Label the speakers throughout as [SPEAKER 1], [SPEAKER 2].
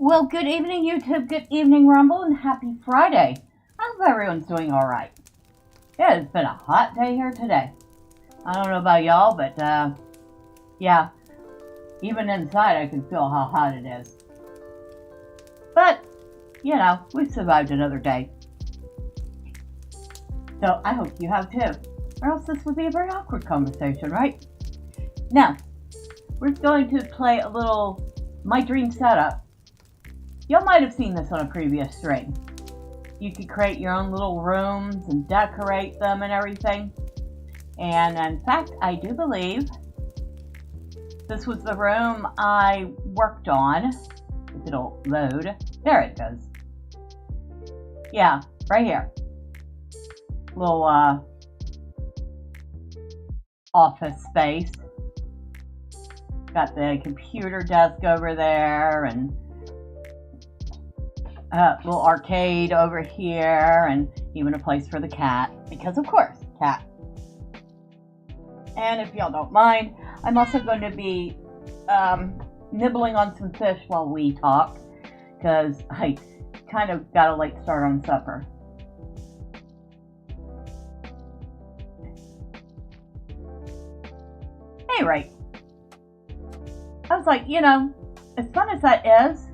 [SPEAKER 1] Well, good evening, YouTube. Good evening, Rumble, and happy Friday. I hope everyone's doing all right. Yeah, it's been a hot day here today. I don't know about y'all, but yeah, even inside I can feel how hot it is. But, you know, we've survived another day. So I hope you have too. Or else this would be a very awkward conversation, right? Now, we're going to play a little My Dream Setup. Y'all might have seen this on a previous stream. You could create your own little rooms and decorate them and everything. And in fact, I do believe this was the room I worked on. If it'll load. There it goes. Yeah, right here. Little office space. Got the computer desk over there and little arcade over here, and even a place for the cat, because of course, cat. And if y'all don't mind, I'm also going to be nibbling on some fish while we talk, because I kind of got a late start on supper. Anyway, I was like, you know, as fun as that is,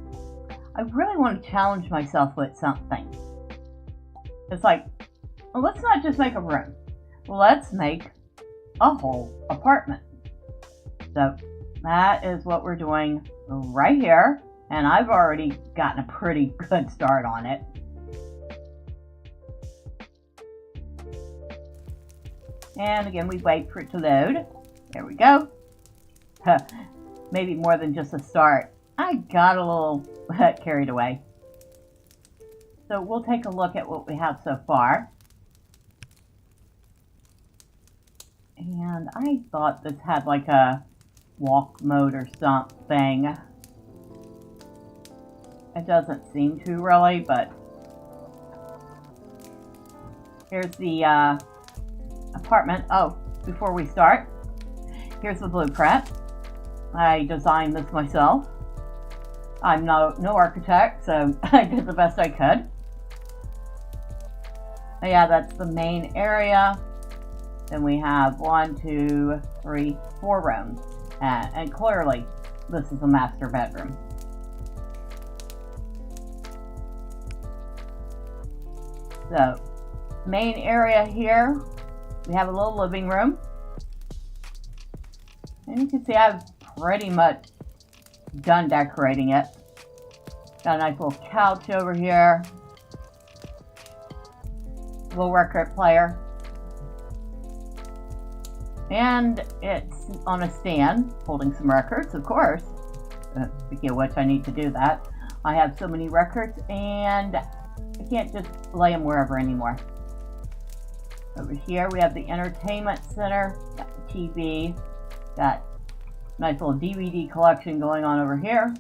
[SPEAKER 1] I really want to challenge myself with something. It's like, well, let's not just make a room. Let's make a whole apartment. So that is what we're doing right here. And I've already gotten a pretty good start on it. And again, we wait for it to load. There we go. Maybe more than just a start. I got a little carried away. So we'll take a look at what we have so far. And I thought this had like a walk mode or something. It doesn't seem to really, but here's the apartment. Oh, before we start, here's the blueprint. I designed this myself. I'm no architect, so I did the best I could. But yeah, that's the main area. Then we have 1, 2, 3, 4 rooms. And clearly, this is a master bedroom. So, main area here, we have a little living room. And you can see I've pretty much done decorating it. Got a nice little couch over here. Little record player. And it's on a stand, holding some records, of course. Speaking of which, I need to do that. I have so many records, and I can't just lay them wherever anymore. Over here, we have the entertainment center. Got the TV. Got nice little DVD collection going on over here.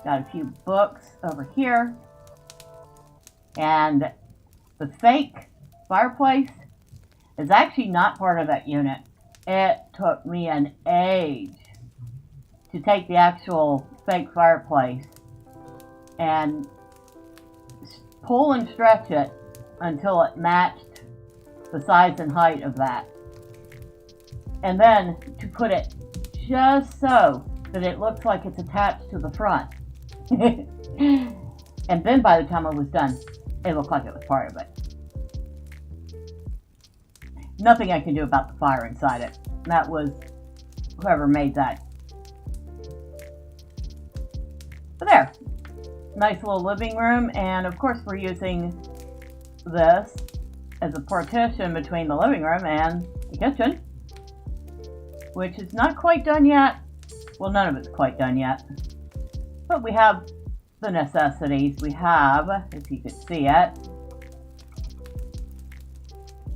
[SPEAKER 1] Got a few books over here. And the fake fireplace is actually not part of that unit. It took me an age to take the actual fake fireplace and pull and stretch it until it matched the size and height of that. And then to put it just so that it looks like it's attached to the front. And then by the time I was done, it looked like it was part of it. Nothing I can do about the fire inside it. That was whoever made that. So there. Nice little living room. And of course we're using this as a partition between the living room and the kitchen, which is not quite done yet. Well, none of it's quite done yet. But we have the necessities. We have, if you could see it,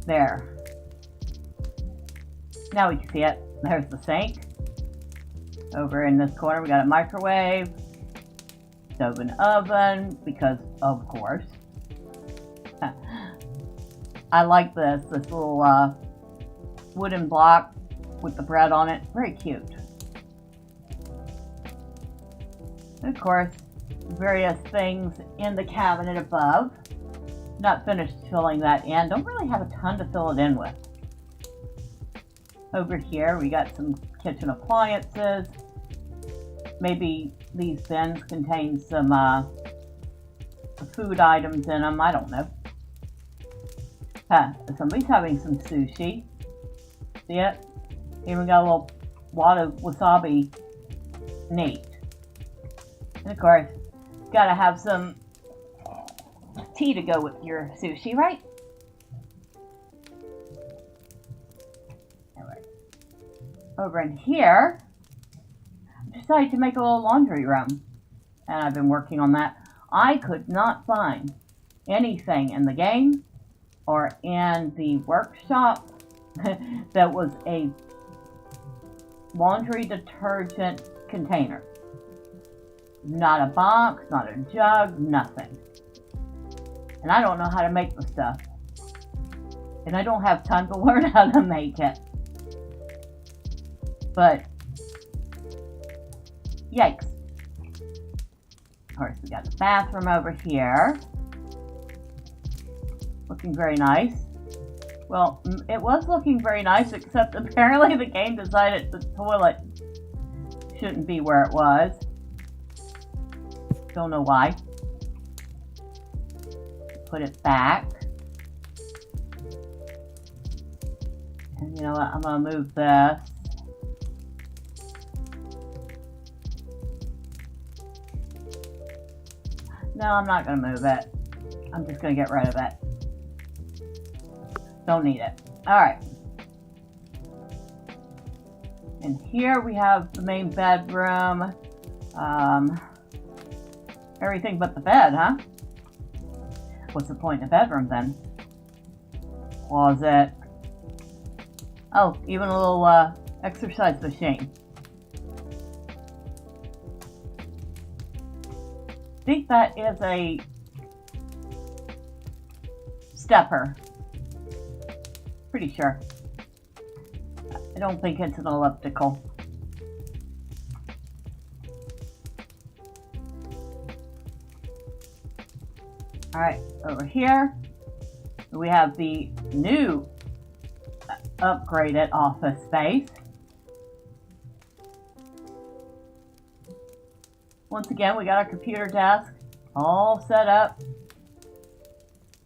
[SPEAKER 1] there. Now we can see it. There's the sink. Over in this corner, we got a microwave, stove and oven, because of course. I like this little wooden block with the bread on it. Very cute. And of course, various things in the cabinet above. Not finished filling that in. Don't really have a ton to fill it in with. Over here, we got some kitchen appliances. Maybe these bins contain some food items in them. I don't know. Somebody's having some sushi. See it? Even got a little wad of wasabi. Neat. And of course, gotta have some tea to go with your sushi, right? Anyway, over in here, I decided to make a little laundry room, and I've been working on that. I could not find anything in the game or in the workshop that was a laundry detergent container. Not a box, not a jug, nothing. And I don't know how to make the stuff. And I don't have time to learn how to make it. But, yikes. Of course, we got the bathroom over here. Looking very nice. Well, it was looking very nice, except apparently the game decided the toilet shouldn't be where it was. Don't know why. Put it back. And you know what? I'm going to move this. No, I'm not going to move it. I'm just going to get rid of it. Don't need it. Alright. And here we have the main bedroom. Everything but the bed, huh? What's the point in a bedroom then? Closet. Oh, even a little exercise machine. I think that is a stepper. Pretty sure. I don't think it's an elliptical. Alright, over here we have the new upgraded office space. Once again, we got our computer desk all set up.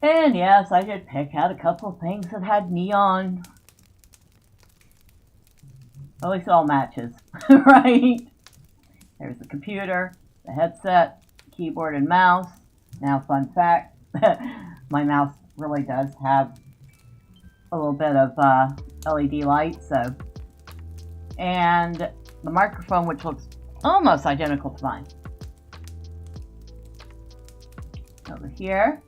[SPEAKER 1] And yes, I did pick out a couple of things that had neon. At least it all matches, right? There's the computer, the headset, keyboard and mouse. Now, fun fact, my mouse really does have a little bit of LED light, so. And the microphone, which looks almost identical to mine. Over here,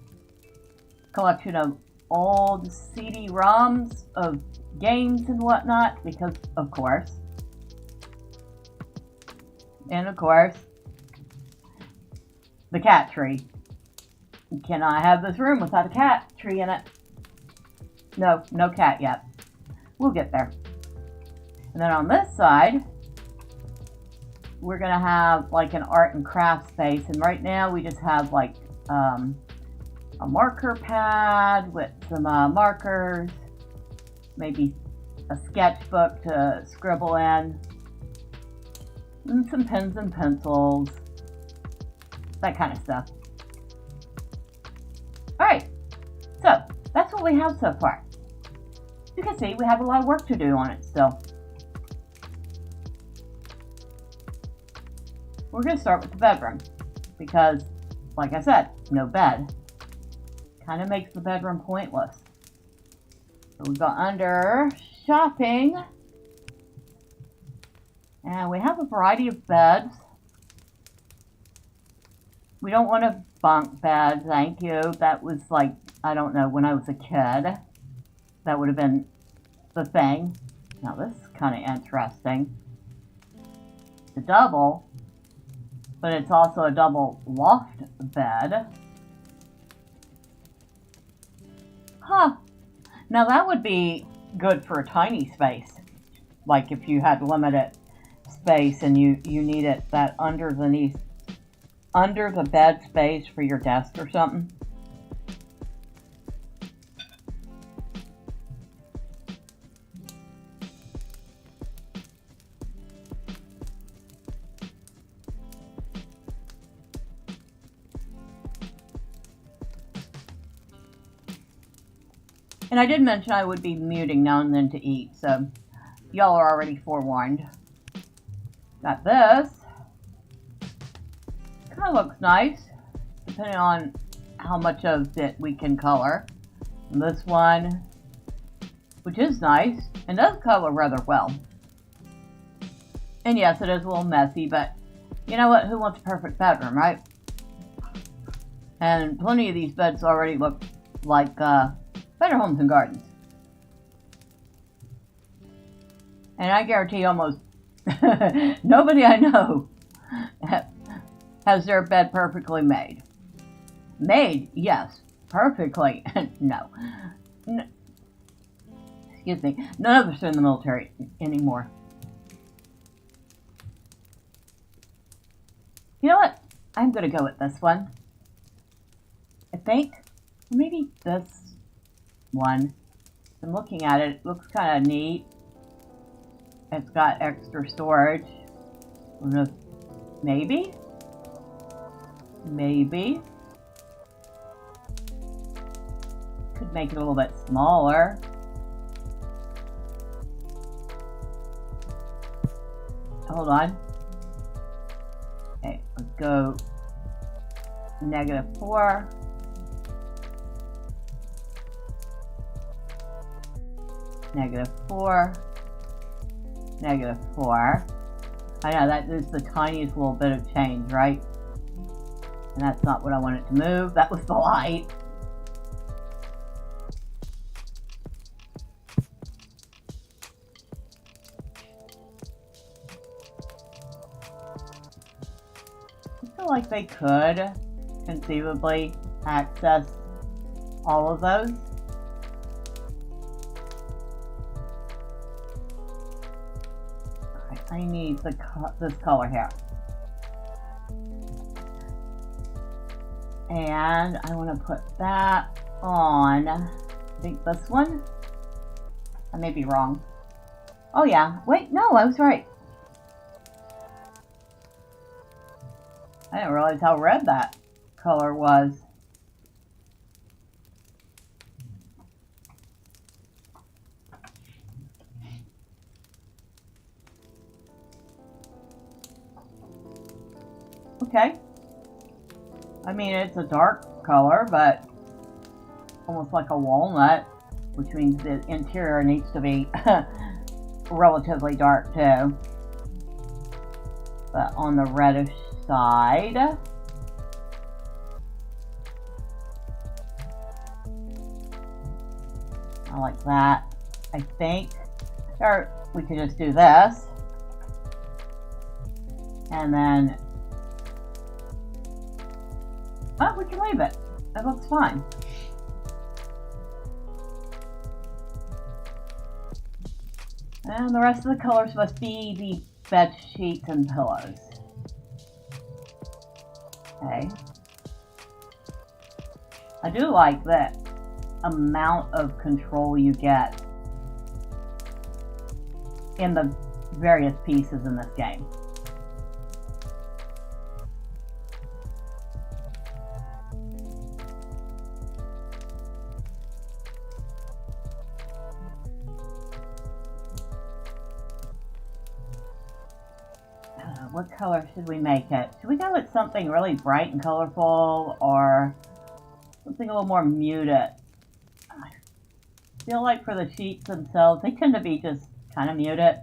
[SPEAKER 1] collection of old CD-ROMs of games and whatnot, because of course. And of course, the cat tree. Can I have this room without a cat tree in it? No, no cat yet. We'll get there. And then on this side, we're going to have like an art and craft space. And right now we just have like a marker pad with some markers, maybe a sketchbook to scribble in, and some pens and pencils, that kind of stuff. Alright, so that's what we have so far. You can see we have a lot of work to do on it still. We're going to start with the bedroom because, like I said, no bed. Kind of makes the bedroom pointless. So we go under shopping, and we have a variety of beds. We don't want a bunk bed, thank you. That was like, I don't know, when I was a kid. That would have been the thing. Now this is kind of interesting. It's a double, but it's also a double loft bed. Huh. Now that would be good for a tiny space. Like if you had limited space and you needed that underneath under the bed space for your desk or something. And I did mention I would be muting now and then to eat, so y'all are already forewarned. Got this. Kind of looks nice, depending on how much of it we can color. And this one, which is nice, and does color rather well. And yes, it is a little messy, but you know what? Who wants a perfect bedroom, right? And plenty of these beds already look like Better Homes and Gardens. And I guarantee almost nobody I know has their bed perfectly made. Made, yes. Perfectly, no. Excuse me. None of us are in the military anymore. You know what? I'm going to go with this one. I think maybe this one. I'm looking at it. It looks kind of neat. It's got extra storage. I don't know. Maybe? Maybe. Could make it a little bit smaller. Hold on. Okay, let's go -4. -4. -4. I know that is the tiniest little bit of change, right? And that's not what I wanted to move. That was the light. I feel like they could conceivably access all of those. I need this color here. And I want to put that on, I think this one. I may be wrong. Oh yeah, wait, no, I was right. I didn't realize how red that color was. Okay. I mean, it's a dark color, but almost like a walnut, which means the interior needs to be relatively dark too. But on the reddish side, I like that. I think, or we could just do this, and then we can leave it. It looks fine. And the rest of the colors must be the bed sheets and pillows. Okay. I do like the amount of control you get in the various pieces in this game. What color should we make it? Should we go with something really bright and colorful, or something a little more muted? I feel like for the sheets themselves, they tend to be just kind of muted.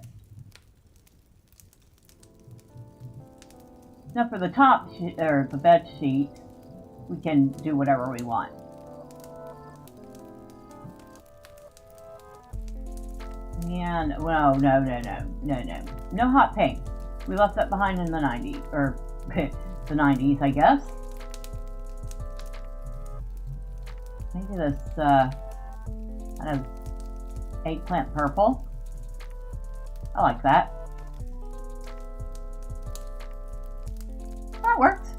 [SPEAKER 1] Now for the top or the bed sheet, we can do whatever we want. And well, no hot pink. We left that behind in the 90s, or the 90s, I guess. Maybe this kind of eggplant purple. I like that. That works.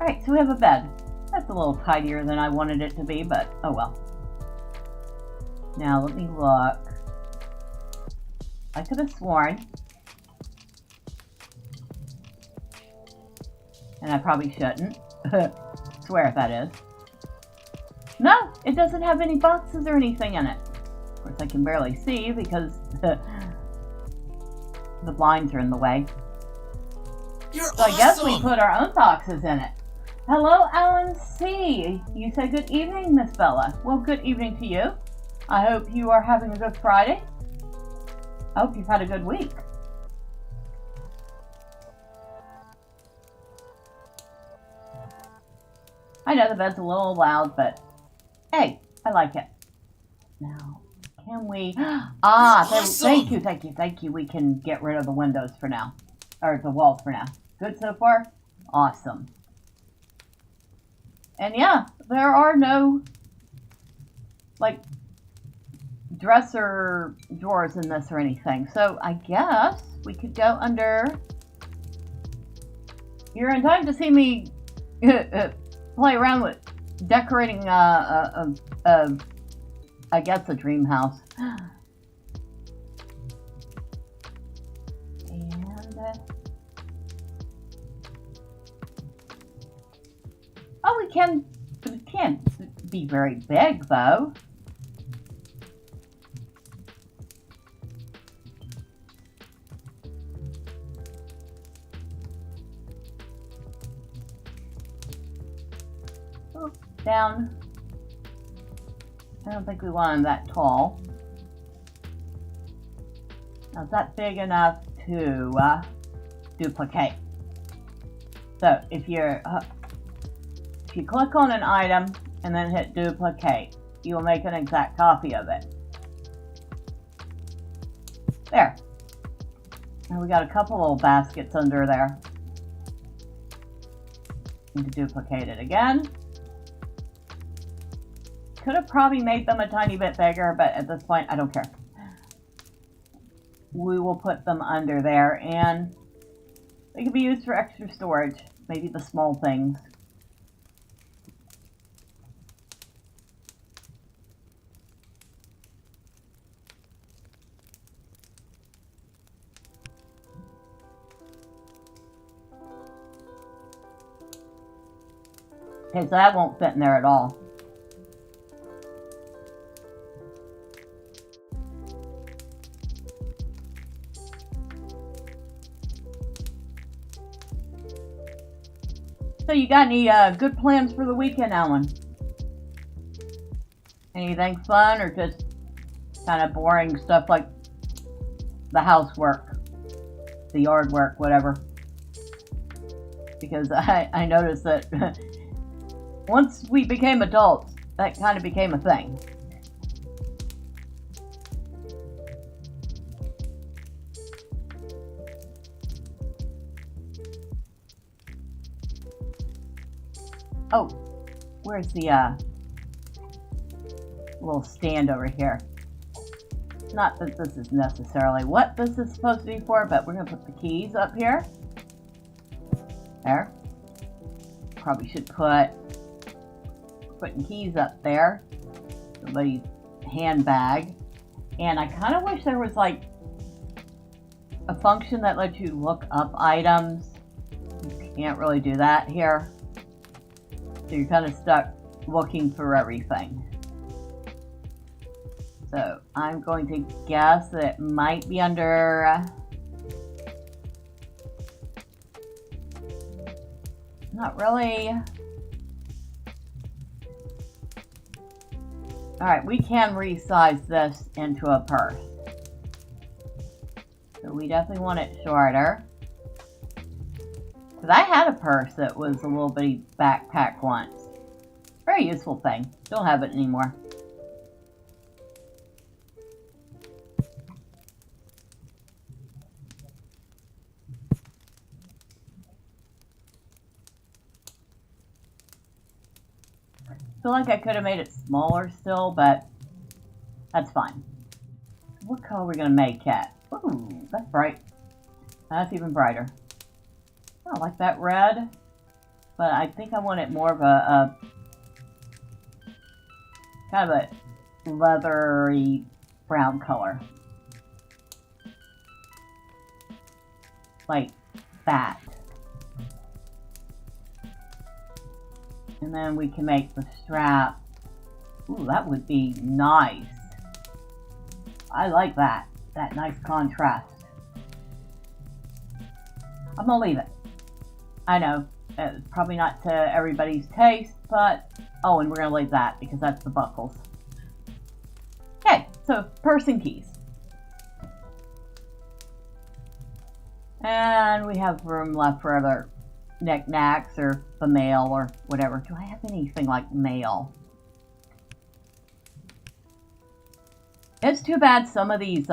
[SPEAKER 1] Alright, so we have a bed. That's a little tidier than I wanted it to be, but oh well. Now let me look. I could have sworn, and I probably shouldn't swear if that is. No, it doesn't have any boxes or anything in it. Of course, I can barely see because the blinds are in the way.
[SPEAKER 2] You're
[SPEAKER 1] So
[SPEAKER 2] awesome.
[SPEAKER 1] I guess we put our own boxes in it. Hello, Alan C. You say good evening, Miss Bella. Well, good evening to you. I hope you are having a good Friday. I hope you've had a good week. I know the bed's a little loud, but hey, I like it. Now, can we...
[SPEAKER 2] Awesome.
[SPEAKER 1] Thank you. We can get rid of the windows for now. Or the walls for now. Good so far? Awesome. And yeah, there are no, like, dresser drawers in this or anything. So I guess we could go under... You're in time to see me play around with decorating I guess a dream house. And oh, we can't be very big though. Oh, down. I don't think we want them that tall. Now, is that big enough to duplicate? So, if you click on an item and then hit duplicate, you will make an exact copy of it. There. Now we got a couple little baskets under there. Need to duplicate it again. Could have probably made them a tiny bit bigger, but at this point, I don't care. We will put them under there, and they can be used for extra storage. Maybe the small things. Okay, so that won't fit in there at all. So you got any good plans for the weekend, Alan? Anything fun or just kind of boring stuff like the housework, the yard work, whatever? Because I noticed that once we became adults, that kind of became a thing. Oh, where's the little stand over here? Not that this is necessarily what this is supposed to be for, but we're going to put the keys up here. There. Probably should putting keys up there. Somebody's handbag. And I kind of wish there was like a function that lets you look up items. You can't really do that here. So you're kind of stuck looking for everything. So I'm going to guess that it might be under... not really. Alright, we can resize this into a purse. So we definitely want it shorter. Because I had a purse that was a little bitty backpack once. Very useful thing. Don't have it anymore. I feel like I could have made it smaller still, but that's fine. What color are we going to make it? Ooh, that's bright. That's even brighter. I like that red. But I think I want it more of a kind of a leathery brown color. Like that. And then we can make the strap. Ooh, that would be nice. I like that. That nice contrast. I'm gonna leave it. I know, it's probably not to everybody's taste, but... Oh, and we're gonna leave that because that's the buckles. Okay, so purse and keys. And we have room left for other knickknacks or the mail or whatever. Do I have anything like mail? It's too bad some of these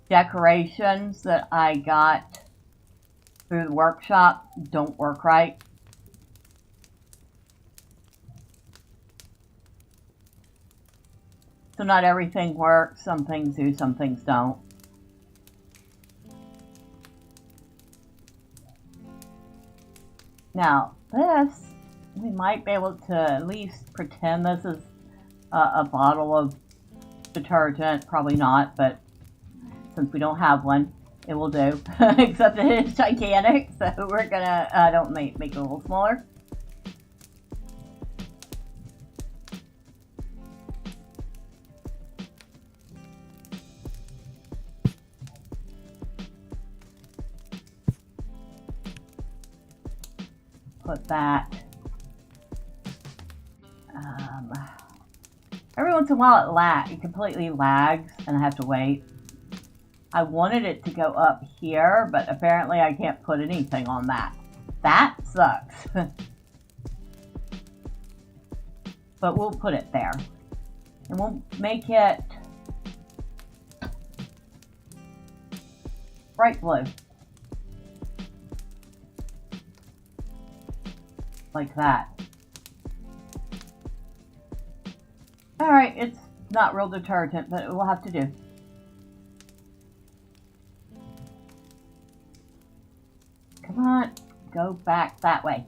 [SPEAKER 1] decorations that I got through the workshop don't work right. So not everything works. Some things do, some things don't. Now, this, we might be able to at least pretend this is a bottle of detergent. Probably not, but since we don't have one, it will do. Except it is gigantic, so we're gonna don't make it a little smaller. Put that. Every once in a while it completely lags and I have to wait. I wanted it to go up here, but apparently I can't put anything on that. That sucks. But we'll put it there. And we'll make it bright blue. Like that. Alright, it's not real detergent, but it will have to do. Come on, go back that way.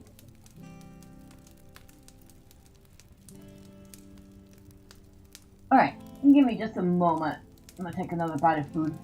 [SPEAKER 1] Alright, give me just a moment. I'm gonna take another bite of food.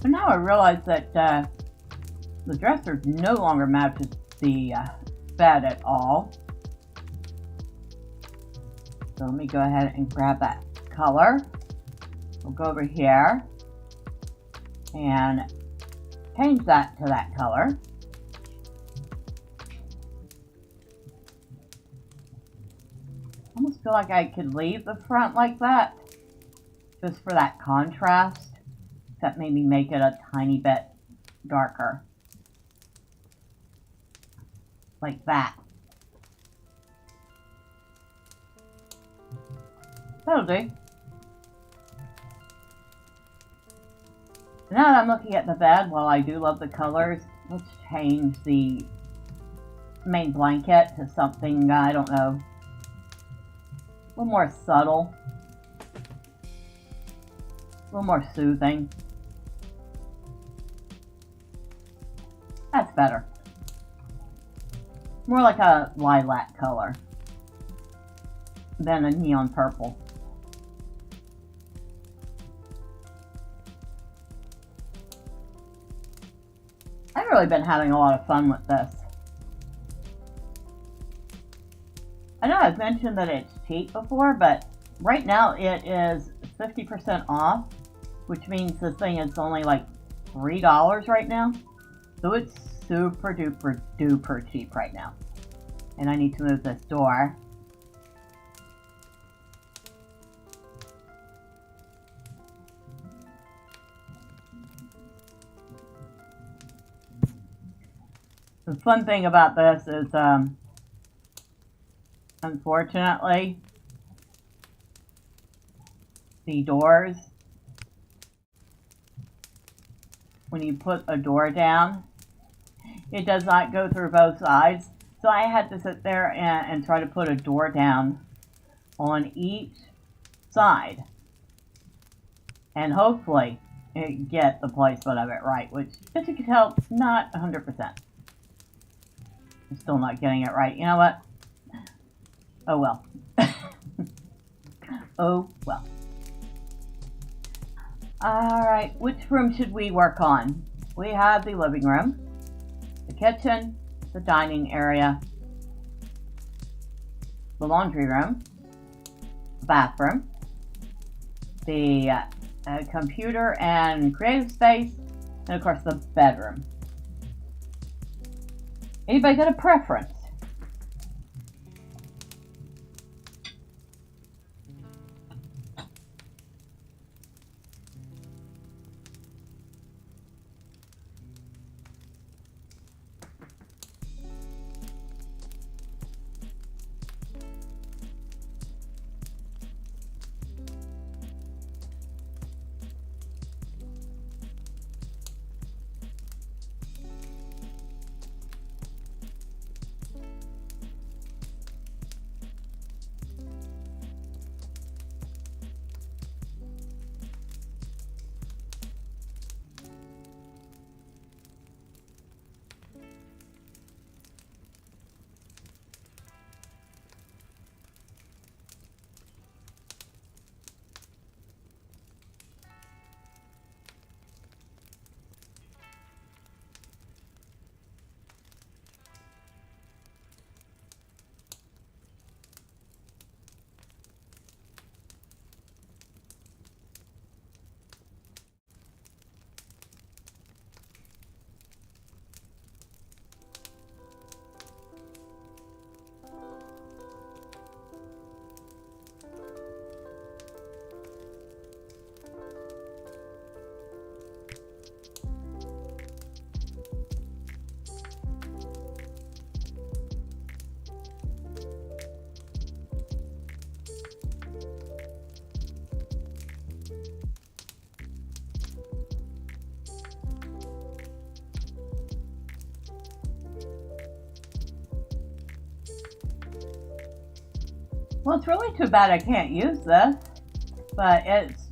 [SPEAKER 1] So now I realize that the dresser no longer matches the bed at all. So let me go ahead and grab that color. We'll go over here and change that to that color. I almost feel like I could leave the front like that just for that contrast. Except maybe make it a tiny bit darker. Like that. That'll do. Now that I'm looking at the bed, while I do love the colors, let's change the main blanket to something, I don't know, a little more subtle. A little more soothing. That's better. More like a lilac color. than a neon purple. I've really been having a lot of fun with this. I know I've mentioned that it's cheap before, but right now it is 50% off, which means this thing is only like $3 right now. So it's super duper duper cheap right now. And I need to move this door. The fun thing about this is, unfortunately, the doors, when you put a door down, it does not go through both sides. So I had to sit there and try to put a door down on each side. And hopefully get the placement of it right, which, as you can tell, not 100%. I'm still not getting it right. You know what? Oh well. Oh well. Alright, which room should we work on? We have the living room, the kitchen, the dining area, the laundry room, the bathroom, the computer and creative space, and of course the bedroom. Anybody got a preference? Well, it's really too bad I can't use this, but it's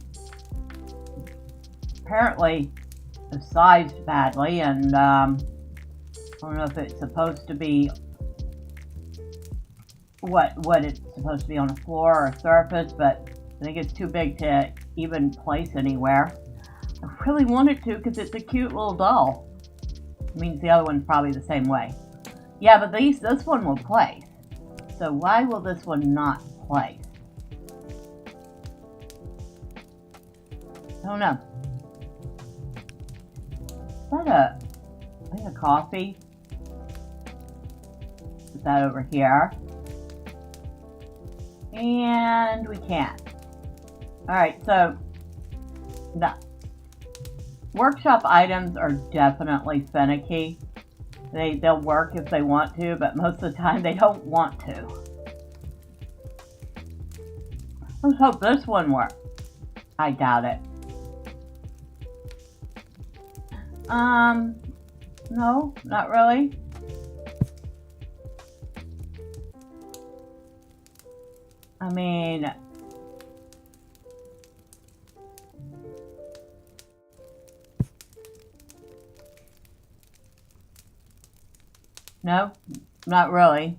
[SPEAKER 1] apparently sized badly, and I don't know if it's supposed to be what it's supposed to be on a floor or a surface, but I think it's too big to even place anywhere. I really want it to because it's a cute little doll. It means the other one's probably the same way. Yeah, but this one will place. So why will this one not place? I don't know. Is that I think a coffee? Put that over here. And we can't. Alright, so the workshop items are definitely finicky. They'll work if they want to, but most of the time they don't want to. Let's hope this one works. I doubt it. No, not really. I mean, no, not really.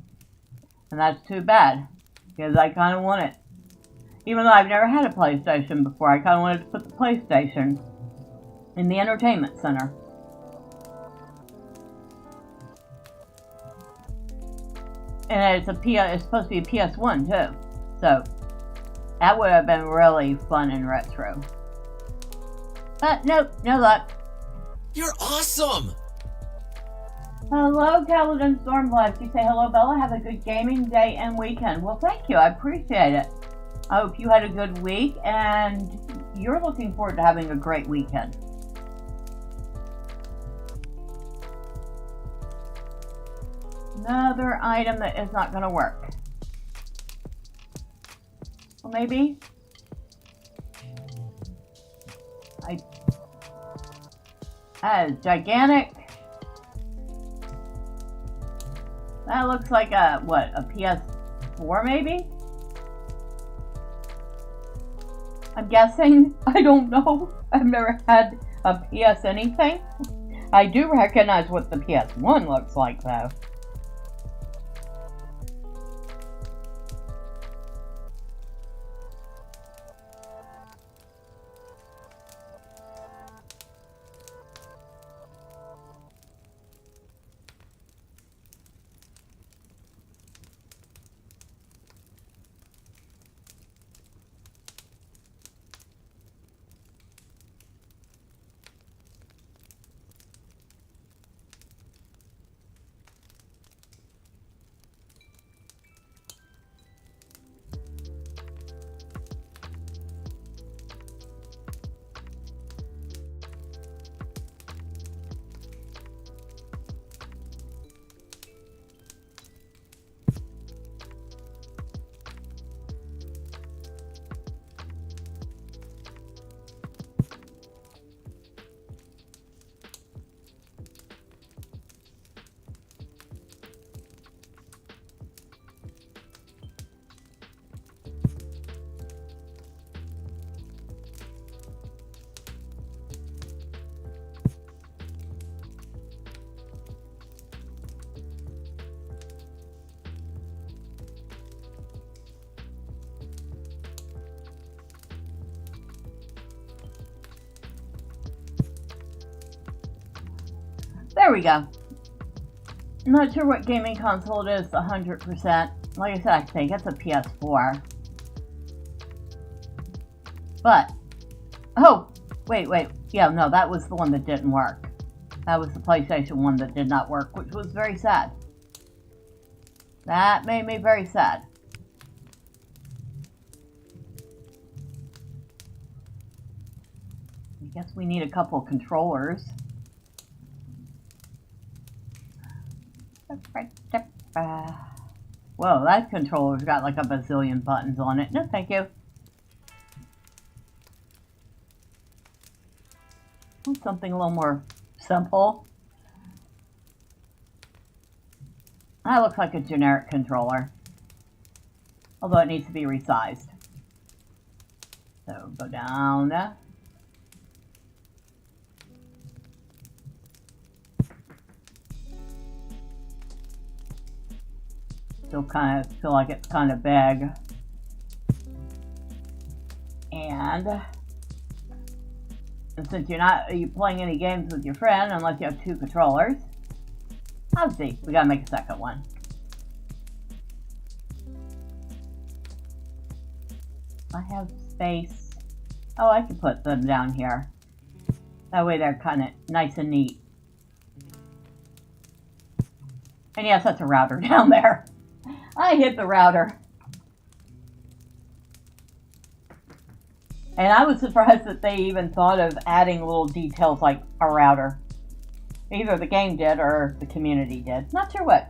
[SPEAKER 1] And that's too bad. because I kind of want it. Even though I've never had a PlayStation before, I kind of wanted to put the PlayStation in the entertainment center. And it's supposed to be a PS1 too, so that would have been really fun and retro. But nope, no luck.
[SPEAKER 2] You're awesome!
[SPEAKER 1] Hello, Caledon Stormblast. You say hello, Bella. Have a good gaming day and weekend. Well, thank you. I appreciate it. I hope you had a good week and you're looking forward to having a great weekend. Another item that is not going to work. Well, maybe. That is gigantic. That looks like a PS4 maybe? I'm guessing. I don't know. I've never had a PS anything. I do recognize what the PS1 looks like though. There we go. I'm not sure what gaming console it is 100%. Like I said, I think it's a PS4. But, oh, wait. Yeah, no, that was the one that didn't work. That was the PlayStation 1 that did not work, which was very sad. That made me very sad. I guess we need a couple of controllers. Whoa, that controller's got like a bazillion buttons on it. No, thank you. Something a little more simple. That looks like a generic controller. Although it needs to be resized. So go down. Still kind of feel like it's kind of big. And since you're playing any games with your friend unless you have two controllers, obviously we gotta make a second one. I have space. Oh, I can put them down here. That way they're kind of nice and neat. And yes, that's a router down there. I hit the router. And I was surprised that they even thought of adding little details like a router. Either the game did or the community did. Not sure which.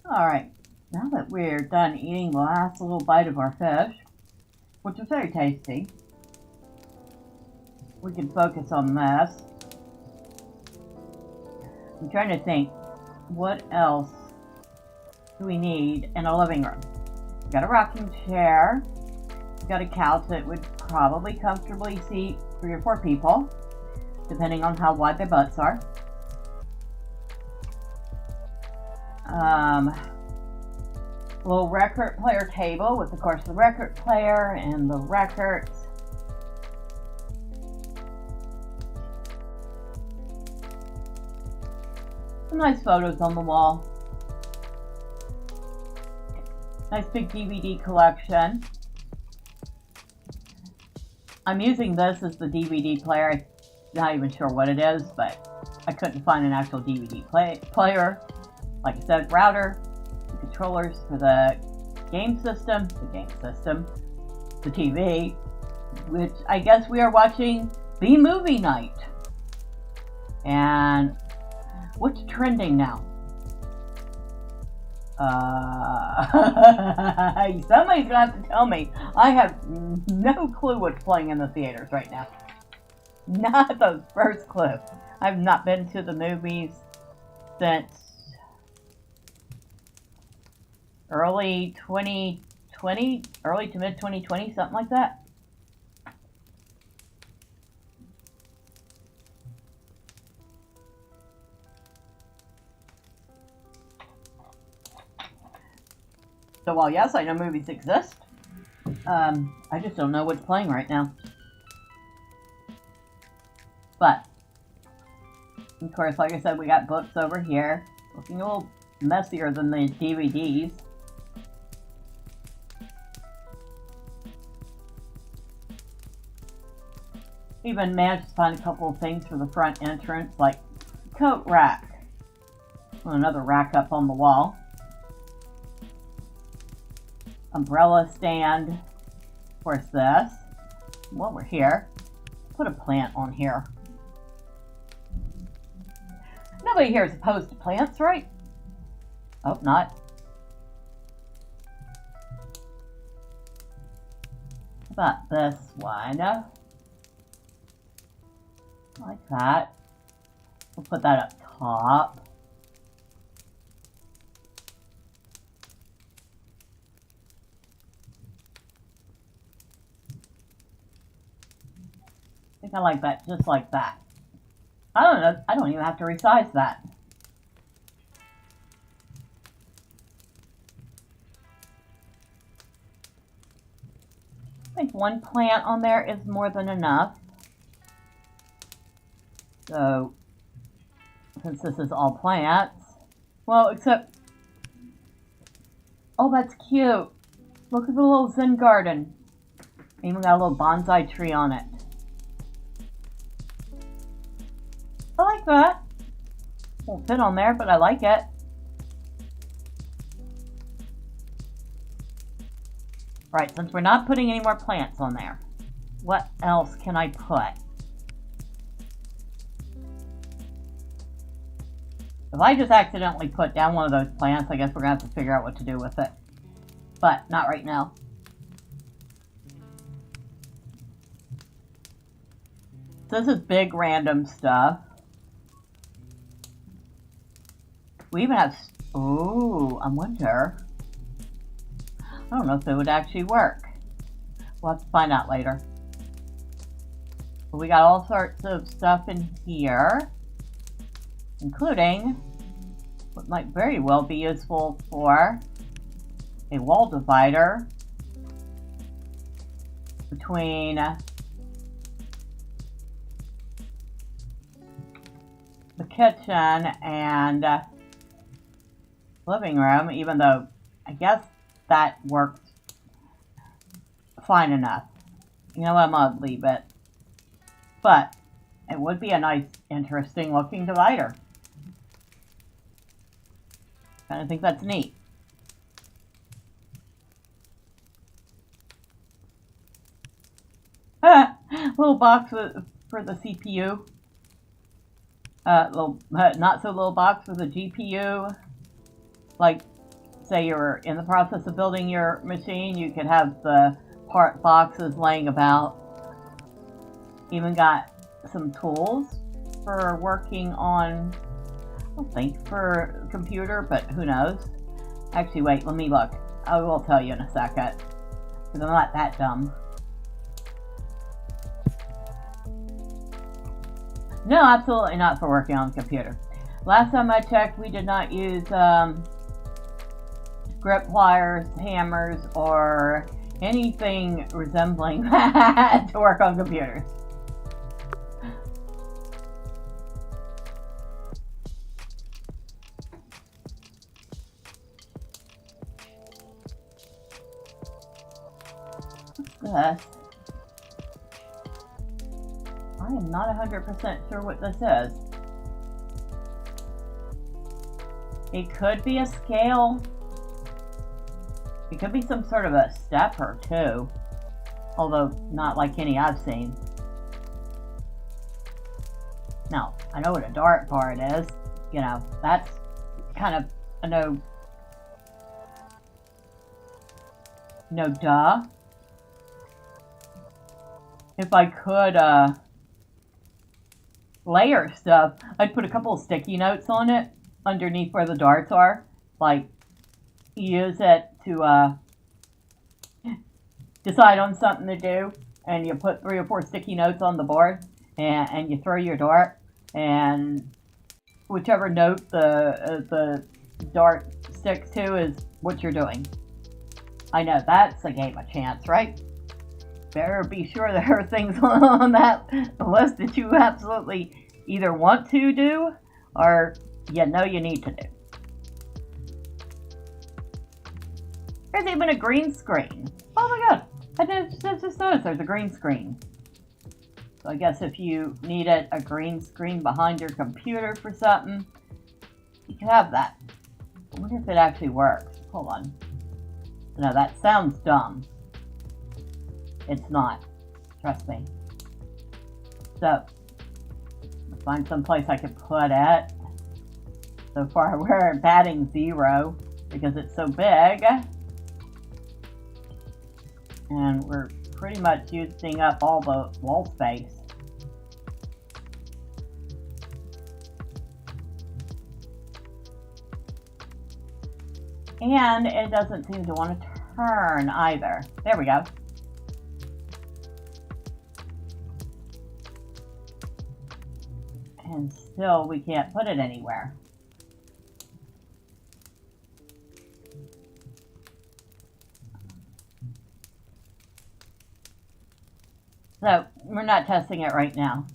[SPEAKER 1] Alright, now that we're done eating the last little bite of our fish, which is very tasty, we can focus on this. I'm trying to think, what else do we need in a living room? We've got a rocking chair, we've got a couch that would probably comfortably seat 3 or 4 people, depending on how wide their butts are. Little record player table with, of course, the record player and the records. Some nice photos on the wall. Nice big DVD collection. I'm using this as the DVD player. I'm not even sure what it is, but I couldn't find an actual DVD player. Like I said, router, the controllers for the game system, the TV, which I guess we are watching the movie night. And what's trending now? Somebody's gonna have to tell me. I have no clue what's playing in the theaters right now. Not the first clue. I've not been to the movies since early 2020, early to mid 2020, something like that. So while yes, I know movies exist, I just don't know what's playing right now. But, of course, like I said, we got books over here, looking a little messier than the DVDs. Even managed to find a couple of things for the front entrance, like coat rack. Well, another rack up on the wall. Umbrella stand. Of course, this. While we're here, put a plant on here. Nobody here is opposed to plants, right? Hope not. How about this one? Like that. We'll put that up top. I think I like that just like that. I don't know. I don't even have to resize that. I think one plant on there is more than enough. So, since this is all plants, well, except, oh, that's cute. Look at the little Zen garden. Even got a little bonsai tree on it. I like that. Won't fit on there, but I like it. Right, since we're not putting any more plants on there, what else can I put? If I just accidentally put down one of those plants, I guess we're going to have to figure out what to do with it. But not right now. So this is big random stuff. We even have, ooh, I wonder. I don't know if it would actually work. We'll have to find out later. But we got all sorts of stuff in here, including what might very well be useful for a wall divider between the kitchen and living room, even though I guess that worked fine enough. You know, I'm gonna leave it. But it would be a nice, interesting looking divider. I think that's neat. Little box for the CPU. Little, not so little box for the GPU. Like, say you're in the process of building your machine, you could have the part boxes laying about. Even got some tools for working on, I don't think for a computer, but who knows. Actually, wait, let me look. I will tell you in a second, because I'm not that dumb. No, absolutely not for working on the computer. Last time I checked, we did not use grip pliers, hammers, or anything resembling that to work on computers. What's this? I am not 100% sure what this is. It could be a scale. It could be some sort of a stepper too. Although not like any I've seen. Now, I know what a dart part is. You know, that's kind of a no duh. If I could layer stuff, I'd put a couple of sticky notes on it underneath where the darts are. Like, use it to decide on something to do, and you put 3 or 4 sticky notes on the board, and you throw your dart, and whichever note the dart sticks to is what you're doing. I know, that's a game of chance, right? Better be sure there are things on that list that you absolutely either want to do or you know you need to do. There's even a green screen. Oh my god, I just noticed there's a green screen. So I guess if you needed a green screen behind your computer for something, you could have that. I wonder if it actually works. Hold on. No, that sounds dumb. It's not. Trust me. So, let's find some place I could put it. So far, we're batting 0 because it's so big. And we're pretty much using up all the wall space. And it doesn't seem to want to turn either. There we go. And still we can't put it anywhere. So we're not testing it right now.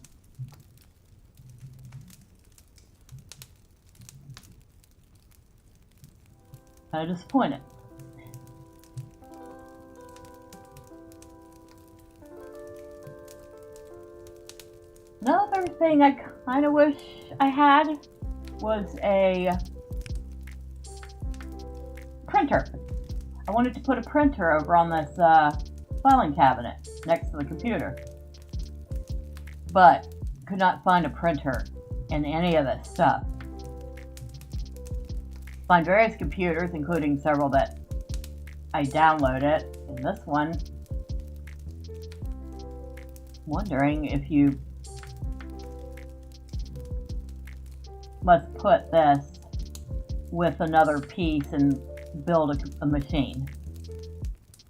[SPEAKER 1] I'm disappointed. Another thing I kind of wish I had was a printer. I wanted to put a printer over on this filing cabinet next to the computer, but could not find a printer in any of this stuff. Find various computers, including several that I downloaded, and this one, wondering if you must put this with another piece and build a machine.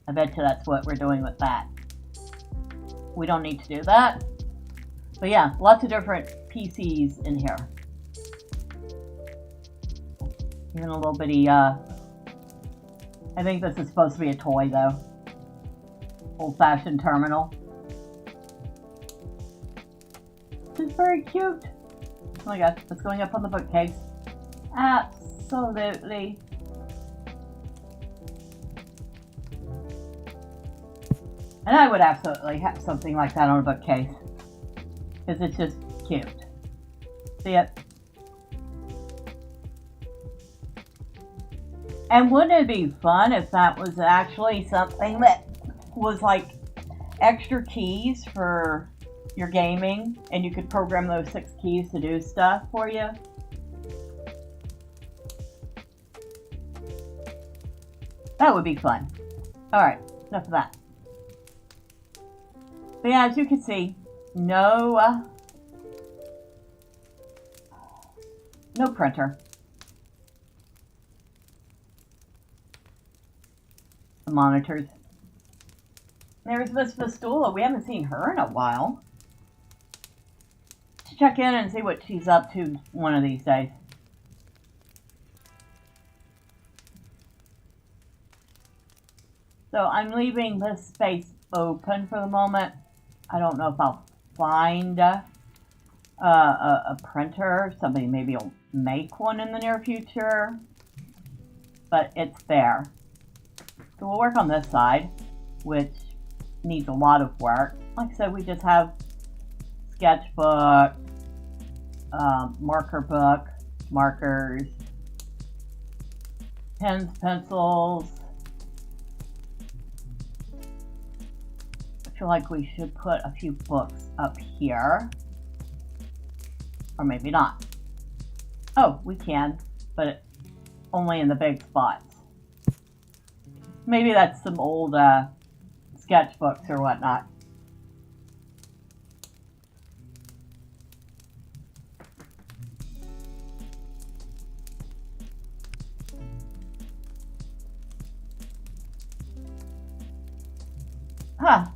[SPEAKER 1] I bet you that's what we're doing with that. We don't need to do that. But yeah, lots of different PCs in here. Even a little bitty, I think this is supposed to be a toy though. Old-fashioned terminal. It's very cute. Oh my gosh, it's going up on the bookcase. Absolutely. And I would absolutely have something like that on a bookcase. Because it's just cute. See it? And wouldn't it be fun if that was actually something that was like extra keys for your gaming, and you could program those 6 keys to do stuff for you? That would be fun. Alright, enough of that. But yeah, as you can see, no printer. The monitors. There's Miss Vistula. We haven't seen her in a while. Let's check in and see what she's up to one of these days. So I'm leaving this space open for the moment. I don't know if I'll find a printer. Somebody maybe will make one in the near future. But it's there. So we'll work on this side, which needs a lot of work. Like I said, we just have sketchbook, marker book, markers, pens, pencils. I feel like we should put a few books up here. Or maybe not. Oh, we can, but only in the big spots. Maybe that's some old sketchbooks or whatnot. Huh.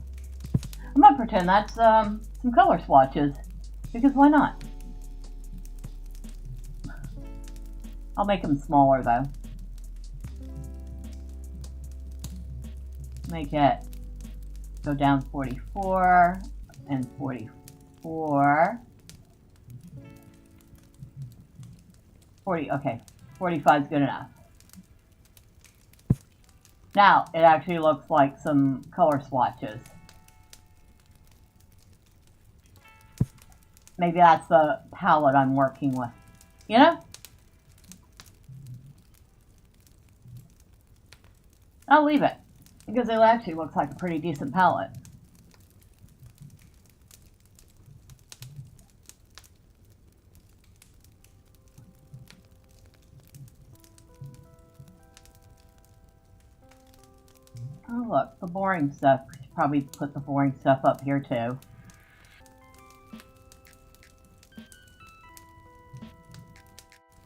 [SPEAKER 1] I'm gonna pretend that's some color swatches, because why not? I'll make them smaller though. Make it go down 44 and 44. 40, okay. 45 is good enough. Now, it actually looks like some color swatches. Maybe that's the palette I'm working with. You know? I'll leave it, because it actually looks like a pretty decent palette. Oh look, the boring stuff. We should probably put the boring stuff up here too.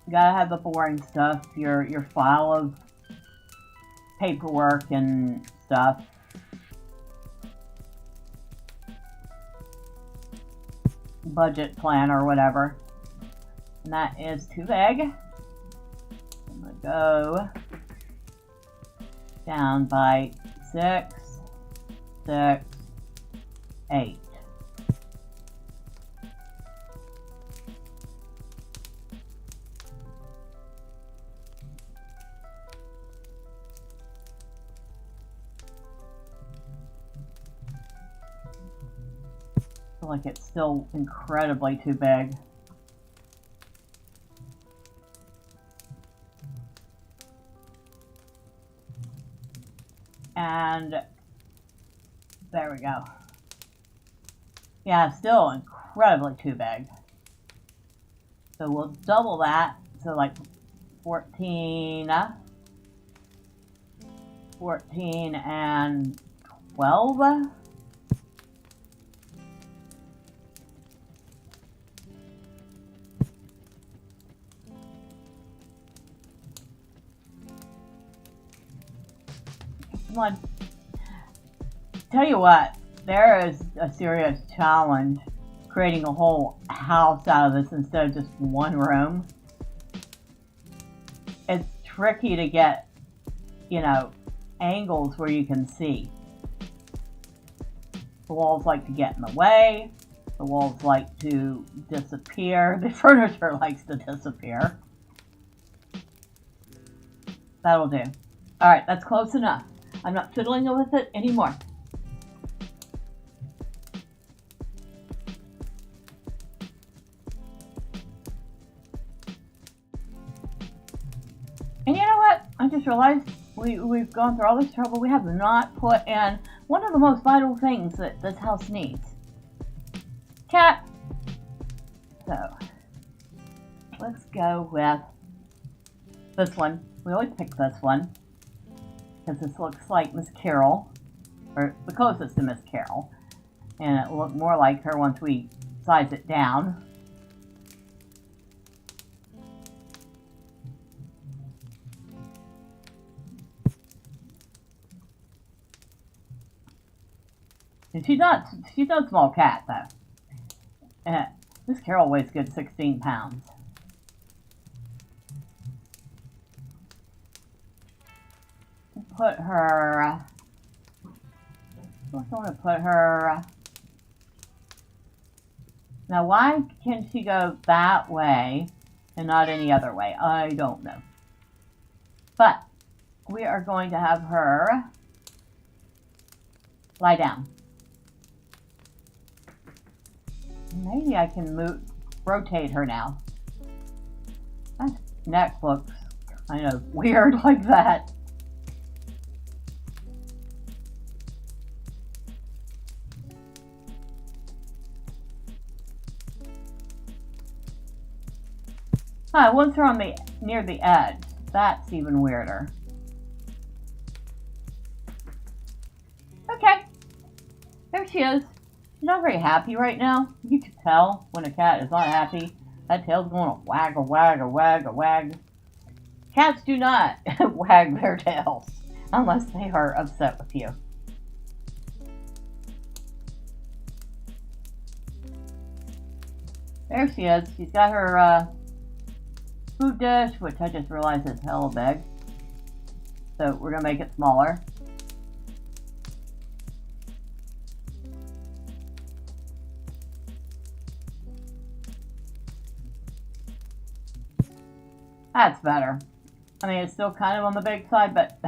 [SPEAKER 1] You gotta have the boring stuff, your file of paperwork and stuff. Budget plan or whatever. And that is too big. I'm gonna go down by 6, 6, 8. I feel like it's still incredibly too big. And there we go. Yeah, still incredibly too big. So we'll double that. So like 14, 14 and 12. Come on. Tell you what, there is a serious challenge creating a whole house out of this instead of just one room. It's tricky to get, you know, angles where you can see. The walls like to get in the way. The walls like to disappear. The furniture likes to disappear. That'll do. Alright, that's close enough. I'm not fiddling with it anymore. And you know what? I just realized we've gone through all this trouble. We have not put in one of the most vital things that this house needs. Cat. So, let's go with this one. We always pick this one. because this looks like Miss Carol, or the closest to Miss Carol, and it will look more like her once we size it down. And she's not a small cat though. Miss Carol weighs a good 16 pounds. Put her. I want to put her. Now, why can she go that way and not any other way? I don't know. But we are going to have her lie down. Maybe I can rotate her now. That neck looks kind of weird like that. Once her on near the edge, that's even weirder. Okay, there she is. She's not very happy right now. You can tell when a cat is not happy. That tail's going to wag a wag a wag a wag. Cats do not wag their tails unless they are upset with you. There she is. She's got her food dish, which I just realized is hella big. So we're going to make it smaller. That's better. I mean, it's still kind of on the big side, but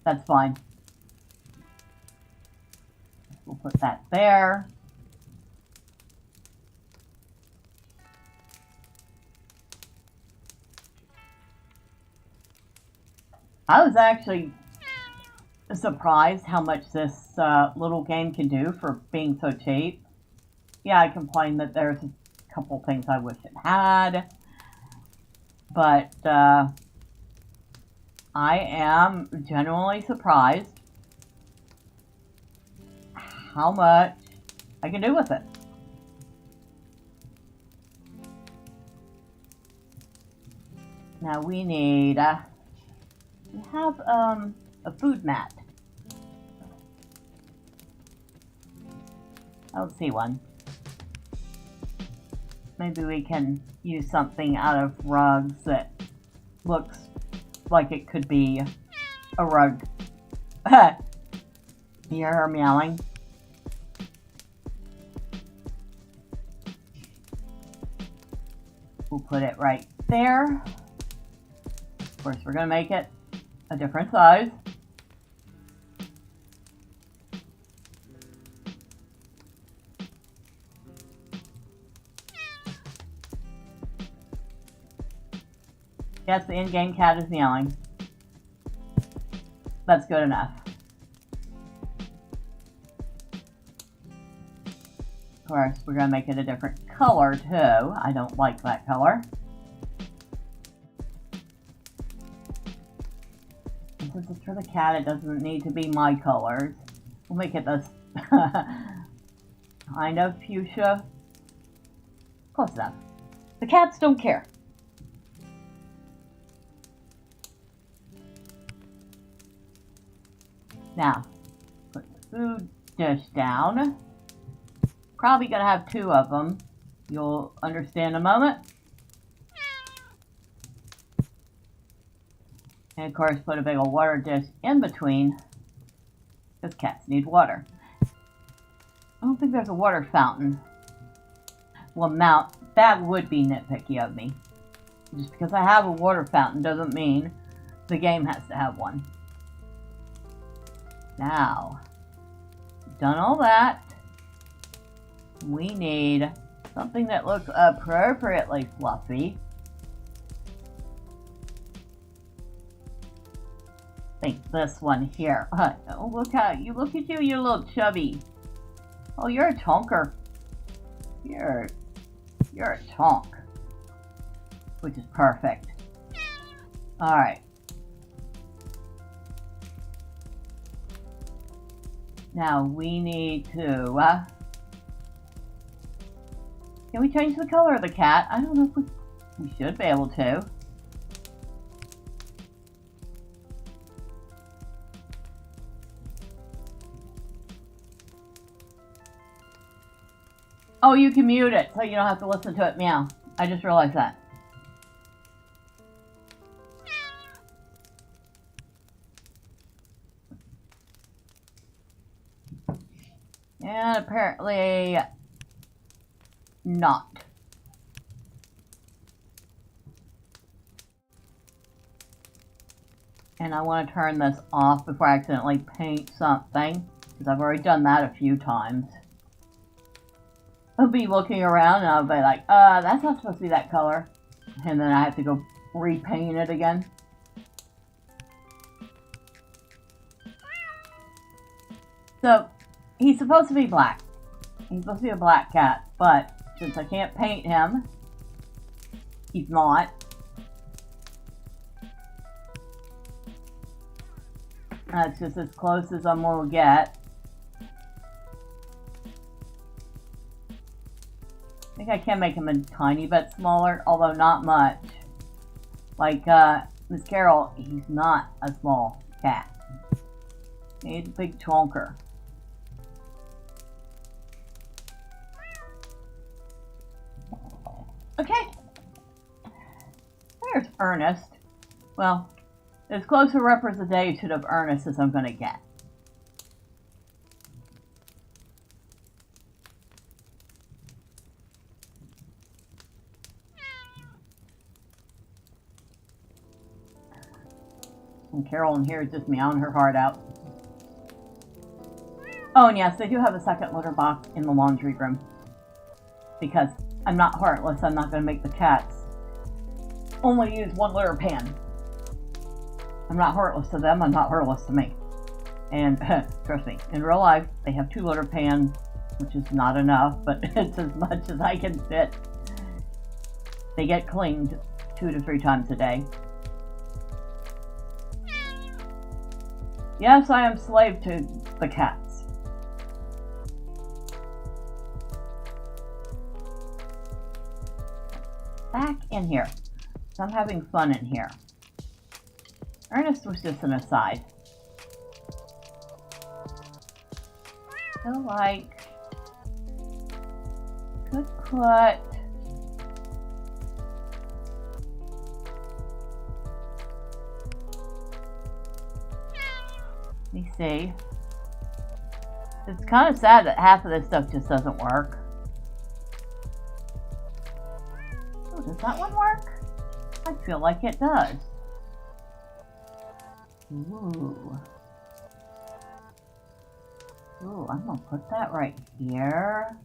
[SPEAKER 1] that's fine. We'll put that there. I was actually surprised how much this little game can do for being so cheap. Yeah, I complained that there's a couple things I wish it had. But I am genuinely surprised how much I can do with it. Now we need, we have a food mat. I don't see one. Maybe we can use something out of rugs that looks like it could be a rug. You hear her meowing? We'll put it right there. Of course, we're going to make it a different size. Yes, the in-game cat is meowing. That's good enough. Of course, we're going to make it a different color, too. I don't like that color. Since it's for the cat, it doesn't need to be my colors. We'll make it this kind of fuchsia. Close enough. The cats don't care. Now, put the food dish down. Probably gonna have two of them. You'll understand in a moment. And of course, put a big old water dish in between, because cats need water. I don't think there's a water fountain. Well, now, that would be nitpicky of me. Just because I have a water fountain doesn't mean the game has to have one. Now, done all that, we need something that looks appropriately fluffy. I think this one here. Oh, look at you, you're a little chubby. Oh, you're a chonker. You're a chonk, which is perfect. All right. Now we need to, can we change the color of the cat? I don't know if we should be able to. Oh, you can mute it so you don't have to listen to it meow. I just realized that. And apparently not. And I want to turn this off before I accidentally paint something, because I've already done that a few times. I'll be looking around and I'll be like, that's not supposed to be that color. And then I have to go repaint it again. So, he's supposed to be black. He's supposed to be a black cat, but since I can't paint him, he's not. That's just as close as I'm gonna get. I think I can make him a tiny bit smaller, although not much. Like, Miss Carol, he's not a small cat. He's a big chonker. Okay. There's Ernest. Well, as close a representation of Ernest as I'm going to get. And Carol in here is just meowing her heart out. Oh, and yes, they do have a second litter box in the laundry room. Because I'm not heartless, I'm not going to make the cats only use one litter pan. I'm not heartless to them, I'm not heartless to me. And trust me, in real life, they have 2 litter pans, which is not enough, but it's as much as I can fit. They get cleaned 2 to 3 times a day. Yes, I am slave to the cats. Back in here. So I'm having fun in here. Ernest was just an aside. So like, could put let me see. It's kind of sad that half of this stuff just doesn't work. Oh, does that one work? I feel like it does. Ooh. Ooh, I'm gonna put that right here.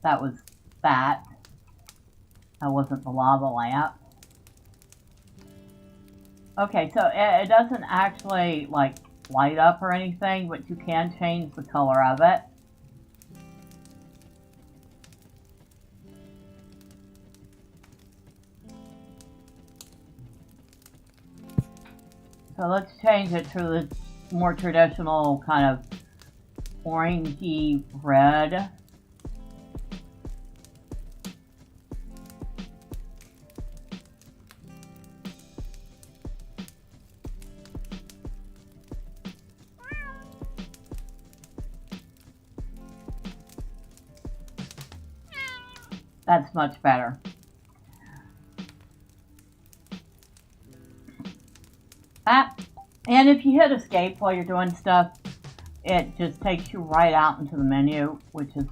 [SPEAKER 1] That was that. That wasn't the lava lamp. Okay, so it doesn't actually, like, light up or anything, but you can change the color of it. So let's change it to the more traditional kind of orangey red. That's much better. And if you hit escape while you're doing stuff, it just takes you right out into the menu, which is,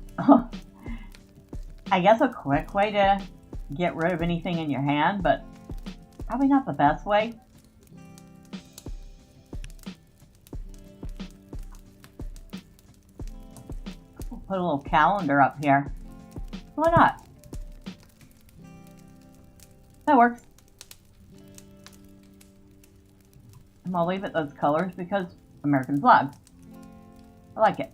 [SPEAKER 1] I guess, a quick way to get rid of anything in your hand, but probably not the best way. We'll put a little calendar up here. Why not? That works. And I'll leave it those colors because American flag. I like it.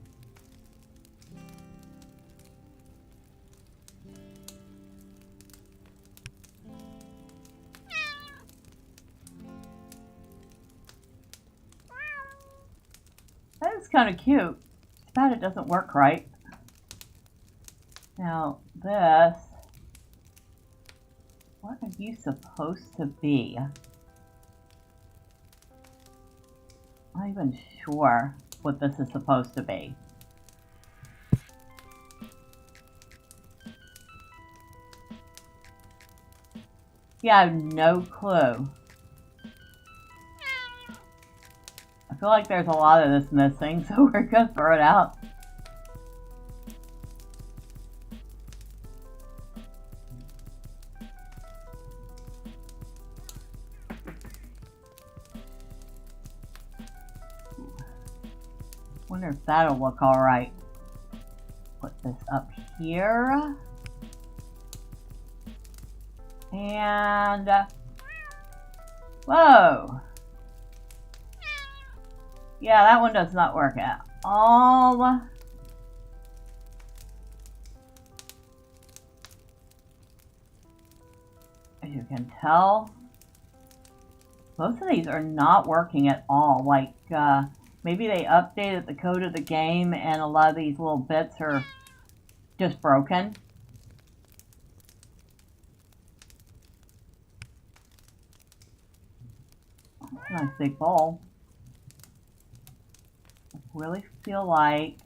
[SPEAKER 1] kind of cute. It's bad it doesn't work right. Now, this... What are you supposed to be? I'm not even sure what this is supposed to be. Yeah, I have no clue. I feel like there's a lot of this missing, so we're gonna throw it out. Wonder if that'll look alright. Put this up here. And... whoa! Yeah, that one does not work at all. As you can tell, most of these are not working at all. Like, maybe they updated the code of the game and a lot of these little bits are just broken. That's a nice big bowl. I really feel like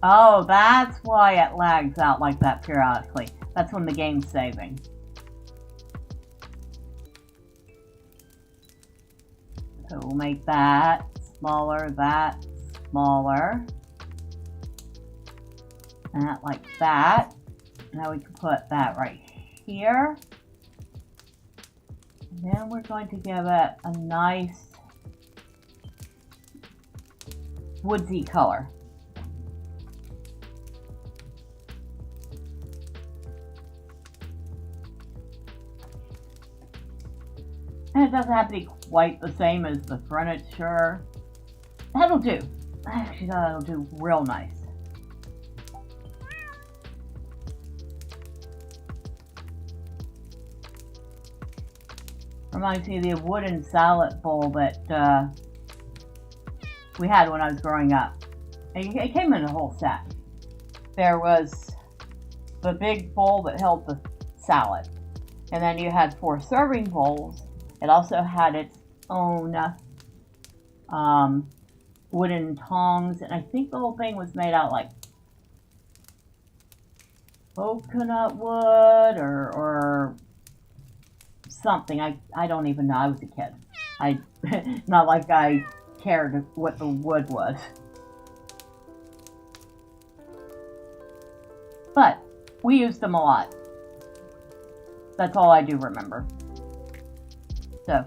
[SPEAKER 1] oh, that's why it lags out like that periodically. That's when the game's saving. So we'll make that smaller, that smaller. And that like that. Now we can put that right here. And then we're going to give it a nice woodsy color. And it doesn't have to be quite the same as the furniture. That'll do. Actually, that'll do real nice. Reminds me of the wooden salad bowl that we had when I was growing up. It came in a whole set. There was the big bowl that held the salad. And then you had 4 serving bowls. It also had its own wooden tongs. And I think the whole thing was made out like coconut wood or something. I don't even know. I was a kid. Not like I cared what the wood was. But we used them a lot. That's all I do remember. So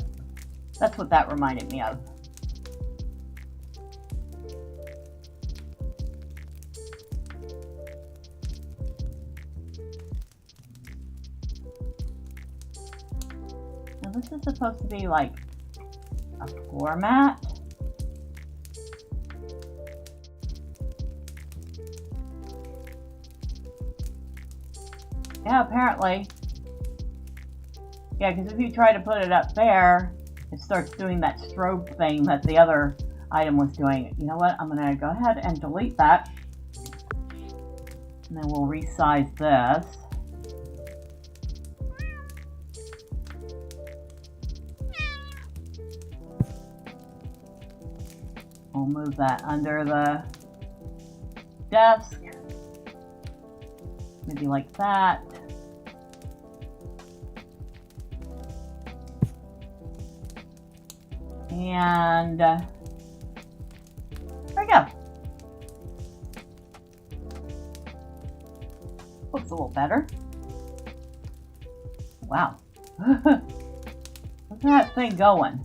[SPEAKER 1] that's what that reminded me of. Now this is supposed to be like a floor mat. Yeah, apparently. Yeah, because if you try to put it up there, it starts doing that strobe thing that the other item was doing. You know what? I'm going to go ahead and delete that. And then we'll resize this. We'll move that under the desk. Maybe like that. And there we go. Looks a little better. Wow. Look at that thing going.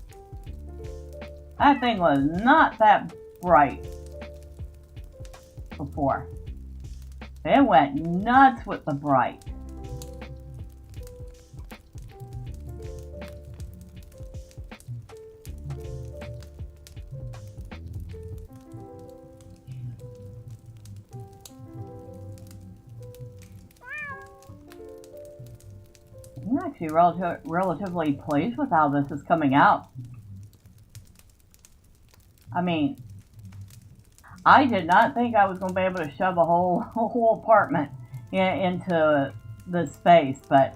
[SPEAKER 1] That thing was not that bright before. It went nuts with the bright. actually relatively pleased with how this is coming out. I mean, I did not think I was going to be able to shove a whole apartment into this space, but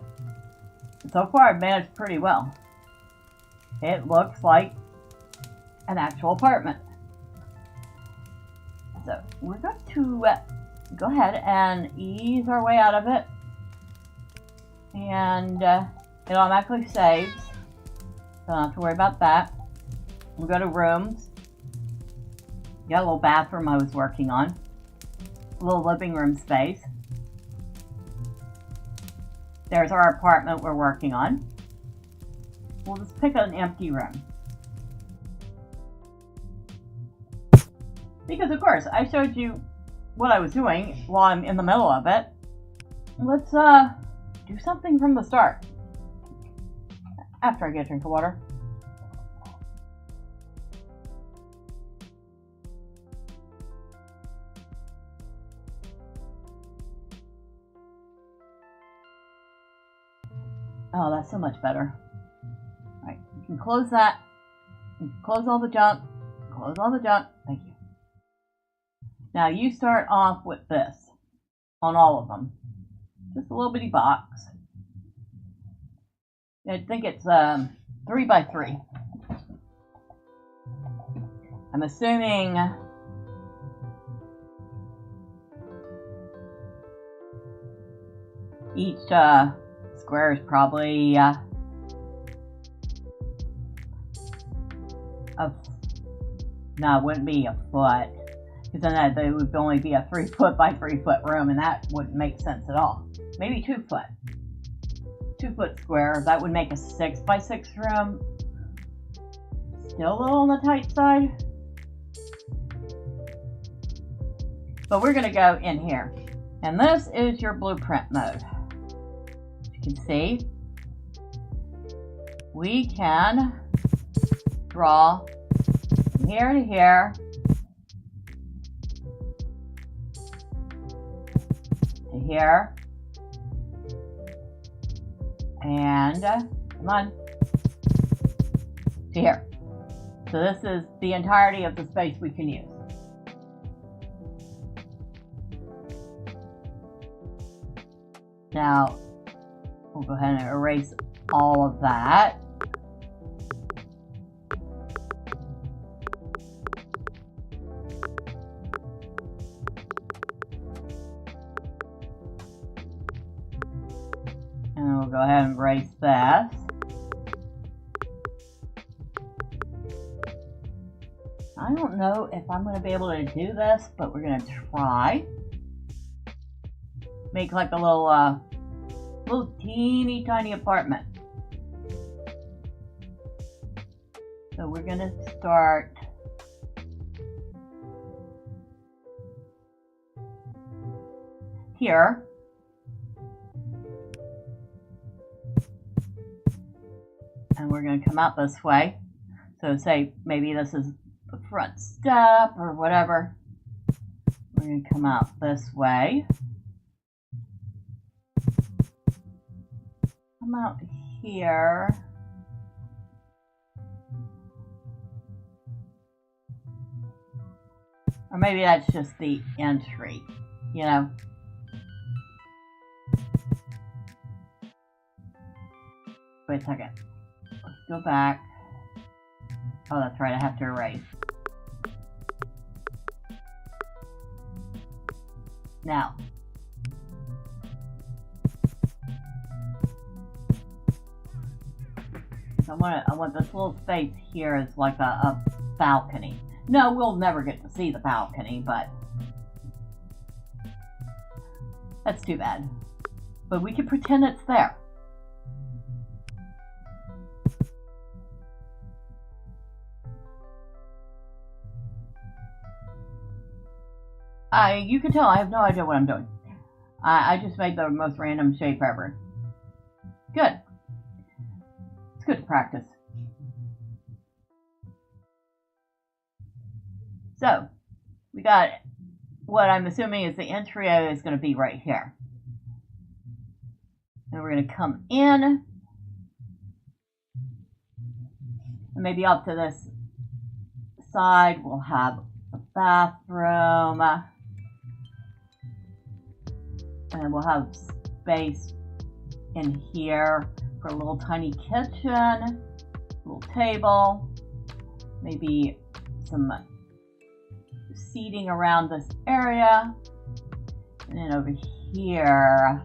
[SPEAKER 1] so far I've managed pretty well. It looks like an actual apartment. So we're going to go ahead and ease our way out of it. And it automatically saves. So don't have to worry about that. We'll go to rooms. Got a little bathroom I was working on. A little living room space. There's our apartment we're working on. We'll just pick an empty room. Because of course, I showed you what I was doing while I'm in the middle of it. Let's do something from the start. After I get a drink of water. Oh, that's so much better. Alright, you can close that. You can close all the junk. Close all the junk. Thank you. Now you start off with this on all of them. Just a little bitty box. I think it's 3 by 3. I'm assuming each square is probably no, it wouldn't be a foot, because then it would only be a 3 foot by 3 foot room, and that wouldn't make sense at all. Maybe 2 foot. 2 foot square. That would make a 6 by 6 room. Still a little on the tight side. But we're going to go in here. And this is your blueprint mode. As you can see, we can draw from here to here to here. And come on, to here. So this is the entirety of the space we can use. Now, we'll go ahead and erase all of that. And we'll go ahead and erase this. I don't know if I'm going to be able to do this, but we're going to try. Make like a little teeny tiny apartment. So we're going to start here. And we're going to come out this way. So say maybe this is the front step or whatever. We're going to come out this way. Come out here. Or maybe that's just the entry, you know. Wait a second. Let's go back. Oh, that's right, I have to erase. Now, so I want this little space here as like a balcony. No, we'll never get to see the balcony, but that's too bad. But we can pretend it's there. You can tell I have no idea what I'm doing. I just made the most random shape ever. Good. It's good to practice. So, we got what I'm assuming is the entry is going to be right here. And we're going to come in And maybe up to this side we'll have a bathroom. And we'll have space in here for a little tiny kitchen, little table, maybe some seating around this area. And then over here,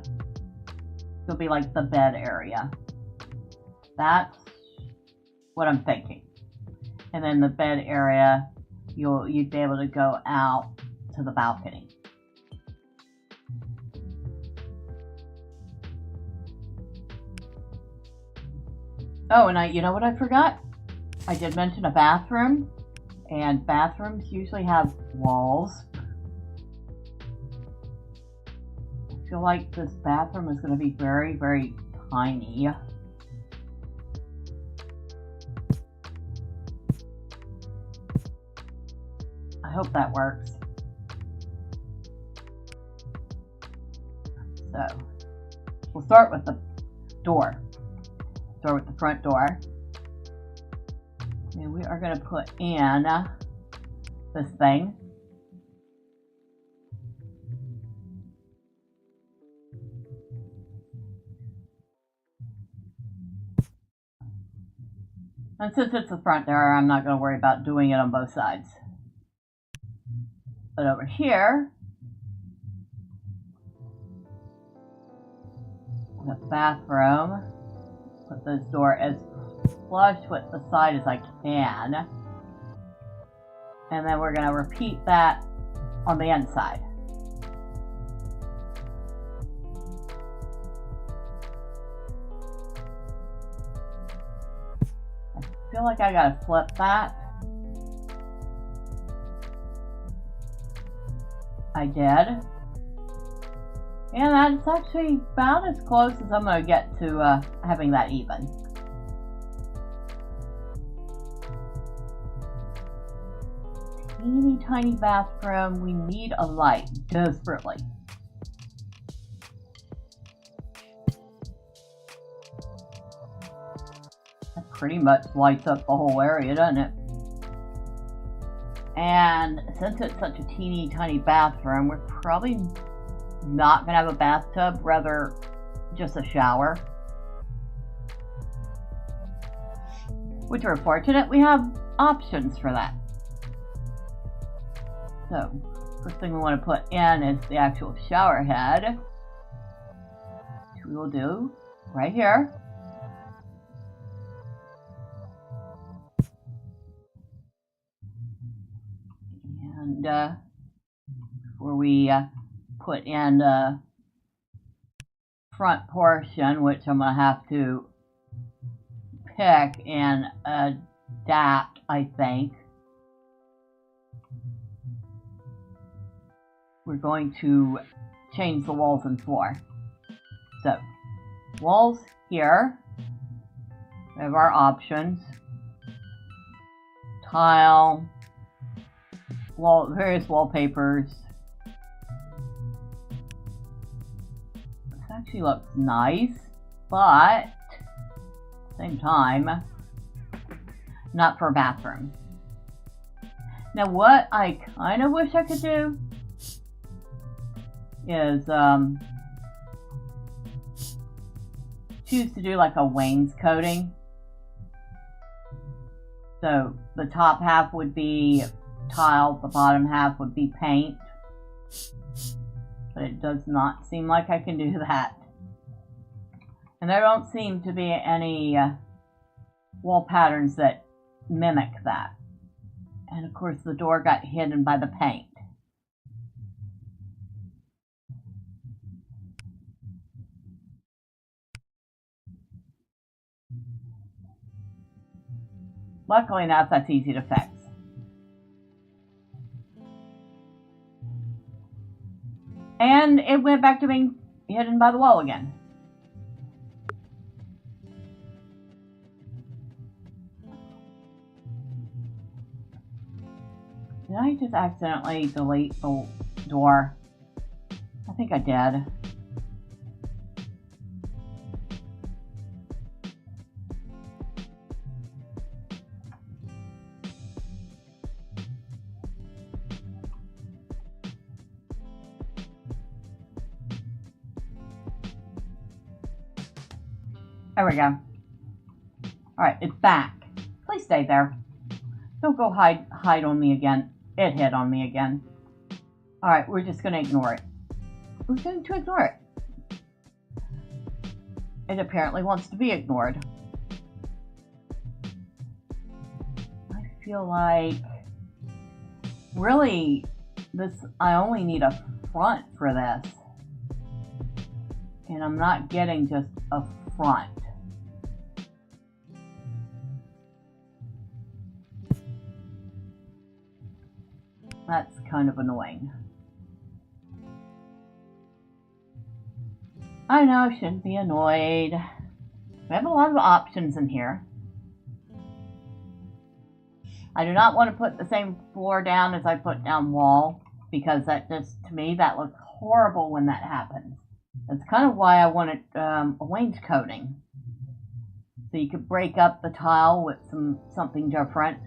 [SPEAKER 1] it'll be like the bed area. That's what I'm thinking. And then the bed area, you'd be able to go out to the balcony. Oh, and you know what I forgot? I did mention a bathroom, and bathrooms usually have walls. I feel like this bathroom is going to be very, very tiny. I hope that works. So, we'll start with the door. Start with the front door. And we are going to put in this thing. And since it's the front door, I'm not going to worry about doing it on both sides. But over here, the bathroom. Put this door as flush with the side as I can. And then we're going to repeat that on the inside. I feel like I got to flip that. I did. And that's actually about as close as I'm going to get to having that even. Teeny tiny bathroom. We need a light desperately. That pretty much lights up the whole area, doesn't it? And since it's such a teeny tiny bathroom, we're probably not going to have a bathtub, rather just a shower. Which we're fortunate we have options for that. So, first thing we want to put in is the actual shower head, which we will do right here. And before we put in the front portion, which I'm going to have to pick and adapt, I think. We're going to change the walls and floor. So, walls here, we have our options. Tile, various wallpapers. This actually looks nice, but at the same time, not for a bathroom. Now what I kind of wish I could do is choose to do like a wainscoting. So the top half would be tile, the bottom half would be paint. But it does not seem like I can do that. And there don't seem to be any wall patterns that mimic that. And of course the door got hidden by the paint. Luckily enough, that's easy to fix. And it went back to being hidden by the wall again. Did I just accidentally delete the door? I think I did. There we go. Alright, it's back. Please stay there. Don't go hide on me again. It hit on me again. Alright, we're just going to ignore it. We're going to ignore it. It apparently wants to be ignored. I feel like... Really, I only need a front for this. And I'm not getting just a front. That's kind of annoying. I know I shouldn't be annoyed. We have a lot of options in here. I do not want to put the same floor down as I put down wall, because that just, to me, that looks horrible when that happens. That's kind of why I wanted a wainscoting. So you could break up the tile with something different.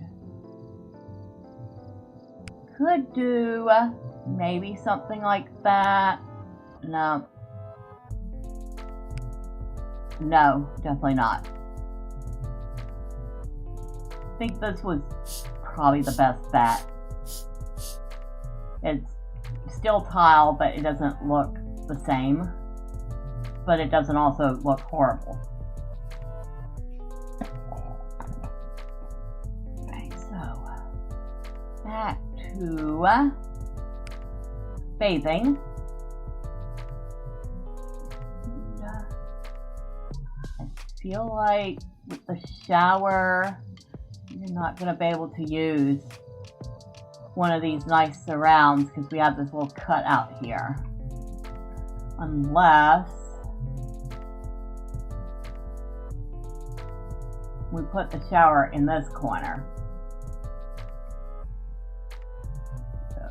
[SPEAKER 1] Could do maybe something like that. No. No, definitely not. I think this was probably the best bet. It's still tile, but it doesn't look the same. But it doesn't also look horrible. Okay, so back to bathing. I feel like with the shower, you're not going to be able to use one of these nice surrounds because we have this little cutout here. Unless we put the shower in this corner. So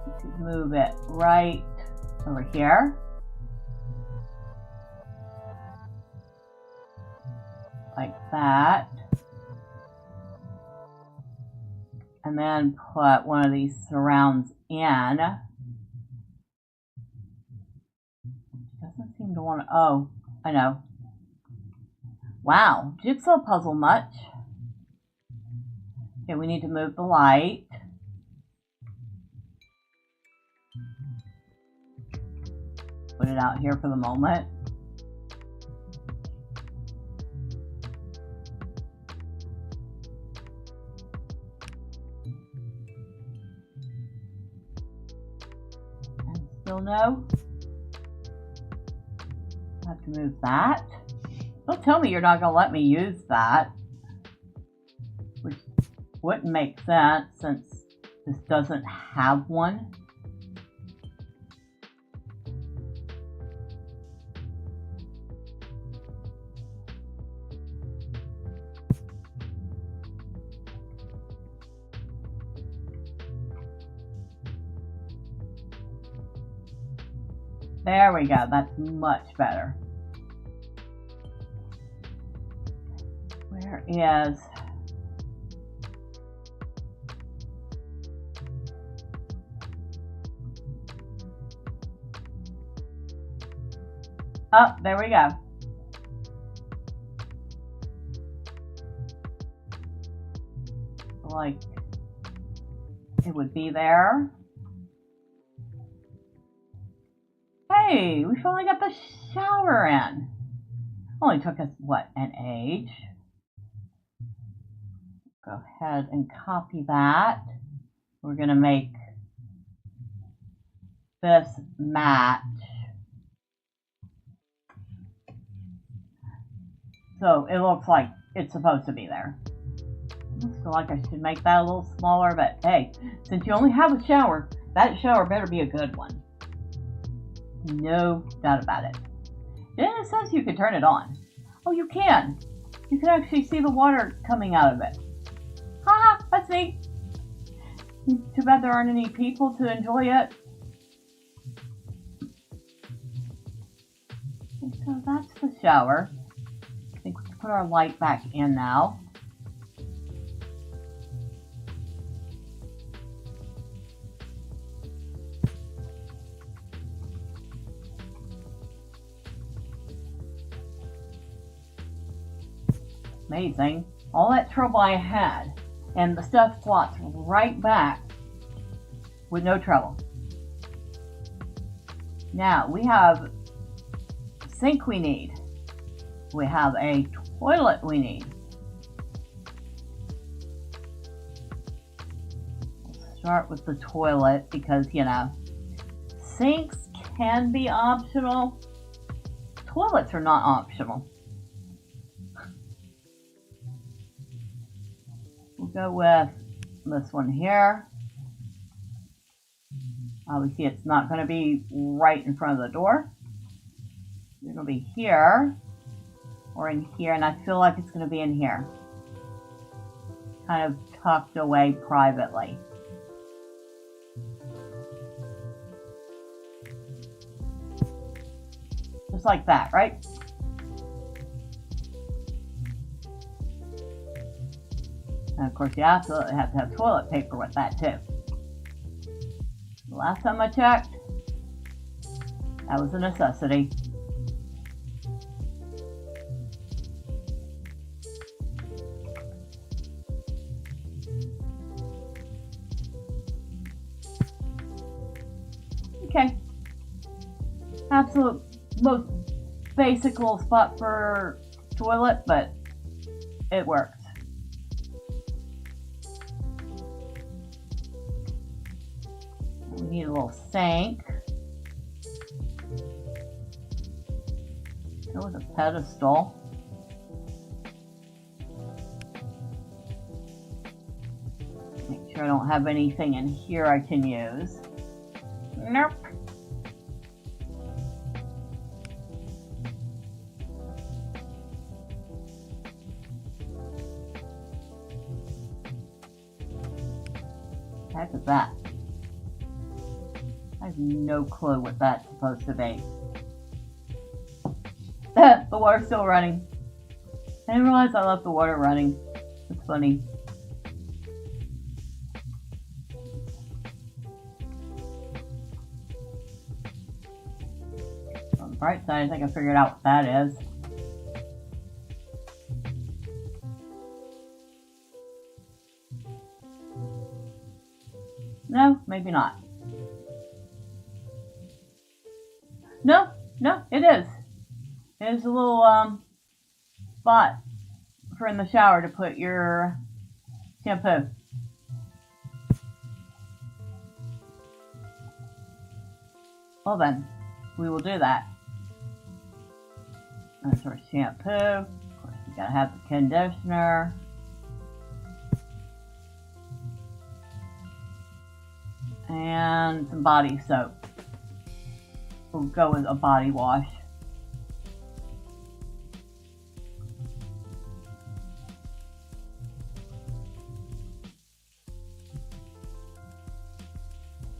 [SPEAKER 1] you could move it right over here. Like that. And then put one of these surrounds in. Doesn't seem to want to, oh, I know. Wow, jigsaw puzzle much. Okay, we need to move the light. Put it out here for the moment. And still no. Have to move that. Don't tell me you're not going to let me use that. Which wouldn't make sense since this doesn't have one. There we go. That's much better. Where is... Oh, there we go. Like, it would be there. Hey, we finally got the shower in. Only took us, what, an age? Go ahead and copy that. We're going to make this match. So it looks like it's supposed to be there. I feel like I should make that a little smaller, but hey, since you only have a shower, that shower better be a good one. No doubt about it. Then it says you can turn it on. Oh, you can. You can actually see the water coming out of it. Haha, that's neat. Too bad there aren't any people to enjoy it. And so that's the shower. I think we can put our light back in now. Amazing. All that trouble I had, and the stuff slots right back with no trouble. Now, we have a sink we need. We have a toilet we need. We'll start with the toilet because, you know, sinks can be optional. Toilets are not optional. We'll go with this one here. Obviously, it's not going to be right in front of the door. It's going to be here or in here, and I feel like it's going to be in here. Kind of tucked away privately. Just like that, right? And of course, you absolutely have to have toilet paper with that too. The last time I checked, that was a necessity. Okay. Absolute most basic little spot for toilet, but it works. We need a little sink. Go with a pedestal. Make sure I don't have anything in here I can use. Nope. Heck is that? I have no clue what that's supposed to be. The water's still running. I didn't realize I left the water running. It's funny. On the bright side, I think I figured out what that is. No, maybe not. No, it is. It is a little spot for in the shower to put your shampoo. Well then, we will do that. That's our shampoo. Of course, you gotta have the conditioner. And some body soap. We'll go with a body wash.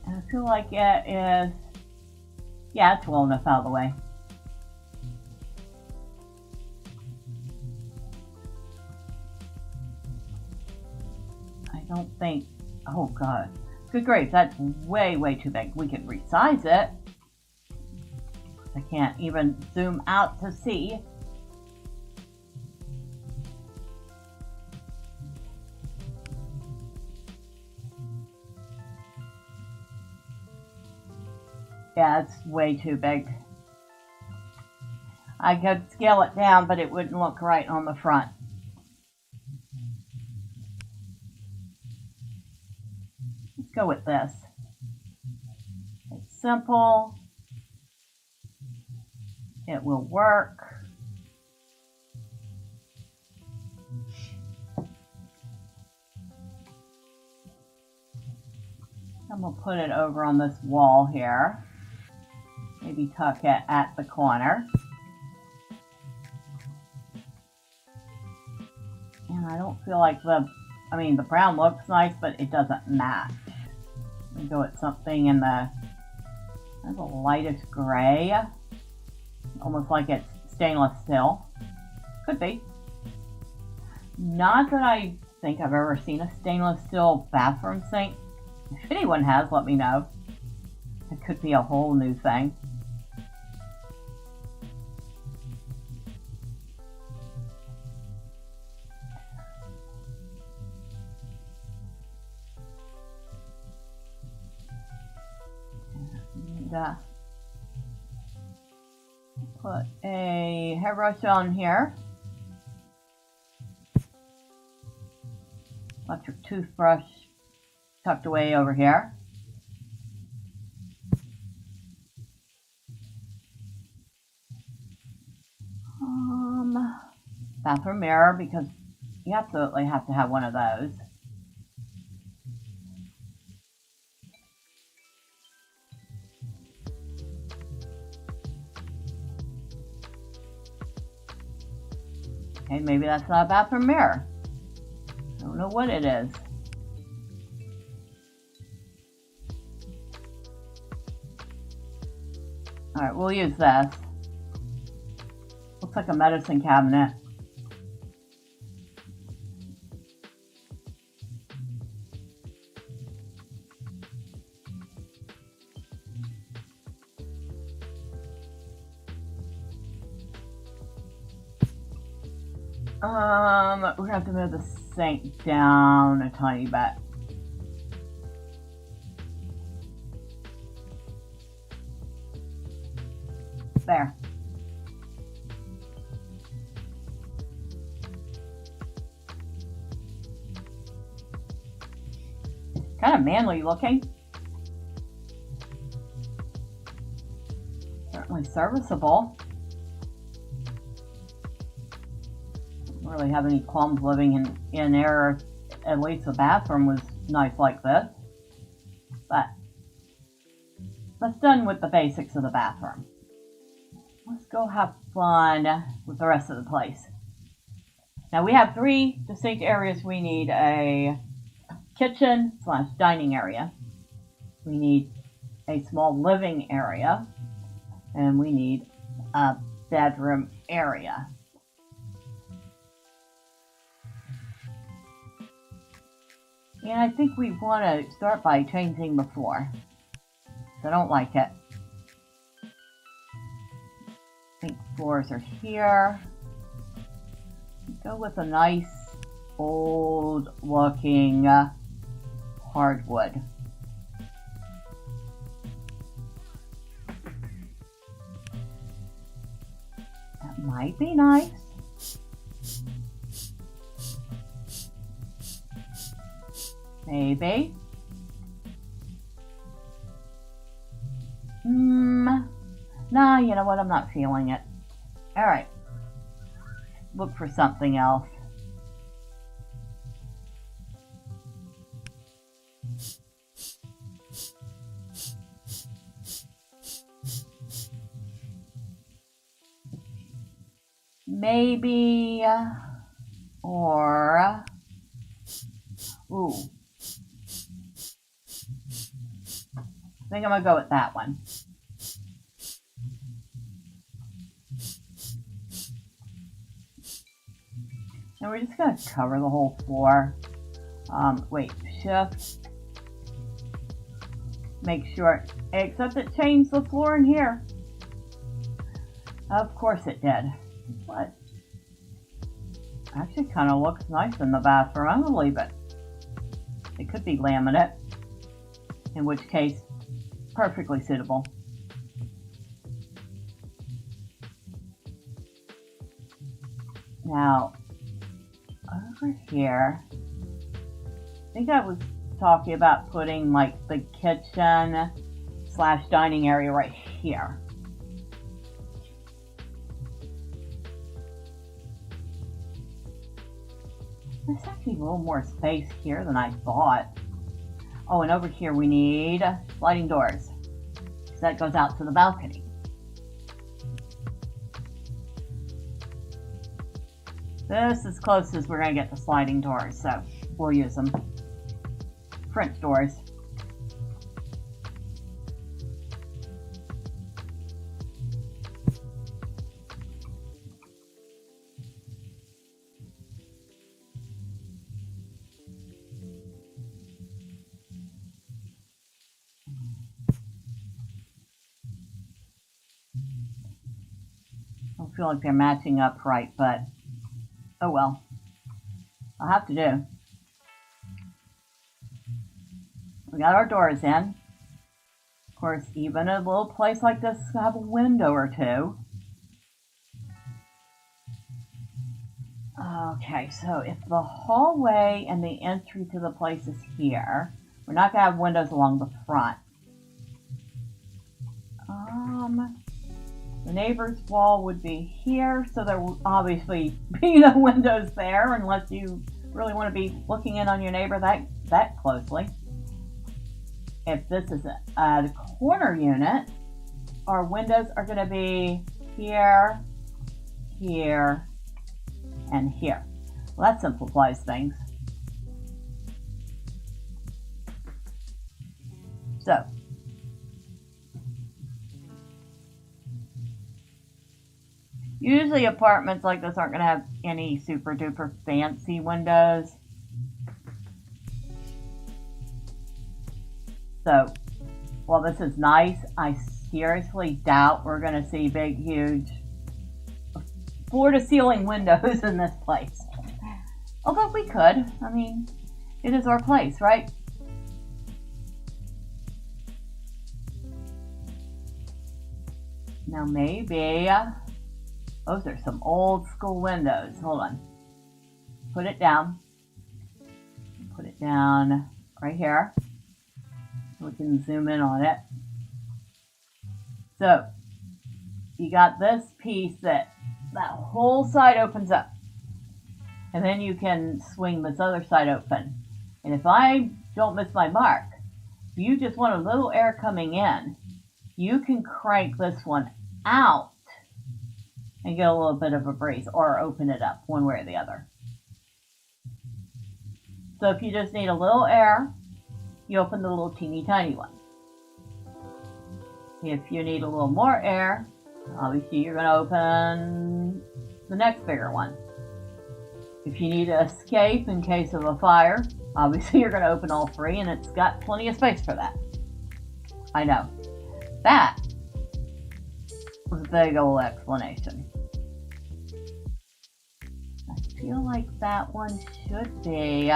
[SPEAKER 1] And I feel like it is, yeah, it's well enough out of the way. I don't think, oh God. Good grief, that's way too big. We could resize it. I can't even zoom out to see. Yeah, it's way too big. I could scale it down, but it wouldn't look right on the front. Let's go with this. It's simple. It will work. I'm going to put it over on this wall here. Maybe tuck it at the corner. And I don't feel like the brown looks nice, but it doesn't match. I'm going to go with something in the lightish gray. Almost like it's stainless steel. Could be. Not that I think I've ever seen a stainless steel bathroom sink. If anyone has, let me know. It could be a whole new thing. put a hairbrush on here. Electric toothbrush tucked away over here. Bathroom mirror, because you absolutely have to have one of those. Okay, maybe that's not a bathroom mirror. I don't know what it is. Alright, we'll use this. Looks like a medicine cabinet. We're gonna have to move the sink down a tiny bit. There. Kind of manly looking. Certainly serviceable. Don't really have any qualms living in there. At least the bathroom was nice like this. But that's done with the basics of the bathroom. Let's go have fun with the rest of the place. Now we have 3 distinct areas. We need a kitchen / dining area. We need a small living area. And we need a bedroom area. And I think we want to start by changing the floor. I don't like it. I think floors are here. Go with a nice old looking hardwood. That might be nice. Maybe. Nah, you know what? I'm not feeling it. Alright. Look for something else. Maybe, or, ooh. I think I'm gonna go with that one. And we're just gonna cover the whole floor. Wait, shift. Make sure, except it changed the floor in here. Of course it did. What? Actually kind of looks nice in the bathroom. I'm gonna leave it. It could be laminate, in which case, perfectly suitable. Now, over here, I think I was talking about putting like the kitchen / dining area right here. There's actually a little more space here than I thought. Oh, and over here we need sliding doors. So that goes out to the balcony. This is as close as we're going to get to sliding doors, so we'll use them. French doors. I don't feel like they're matching up right, but oh well. I'll have to do. We got our doors in. course, even a little place like this can have a window or two. Okay, so if the hallway and the entry to the place is here, we're not going to have windows along the front. The neighbor's wall would be here, so there will obviously be no windows there unless you really want to be looking in on your neighbor that closely. If this is a corner unit, our windows are going to be here, here, and here. Well, that simplifies things. So, usually apartments like this aren't going to have any super duper fancy windows. So, while this is nice, I seriously doubt we're going to see big, huge floor-to-ceiling windows in this place. Although we could. I mean, it is our place, right? Now maybe, those are some old school windows. Hold on. Put it down. Put it down right here. We can zoom in on it. So, you got this piece that whole side opens up. And then you can swing this other side open. And if I don't miss my mark, if you just want a little air coming in, you can crank this one out and get a little bit of a breeze, or open it up one way or the other. So if you just need a little air, you open the little teeny tiny one. If you need a little more air, obviously you're going to open the next bigger one. If you need to escape in case of a fire, obviously you're going to open all three, and it's got plenty of space for that. I know. That was a big old explanation. I feel like that one should be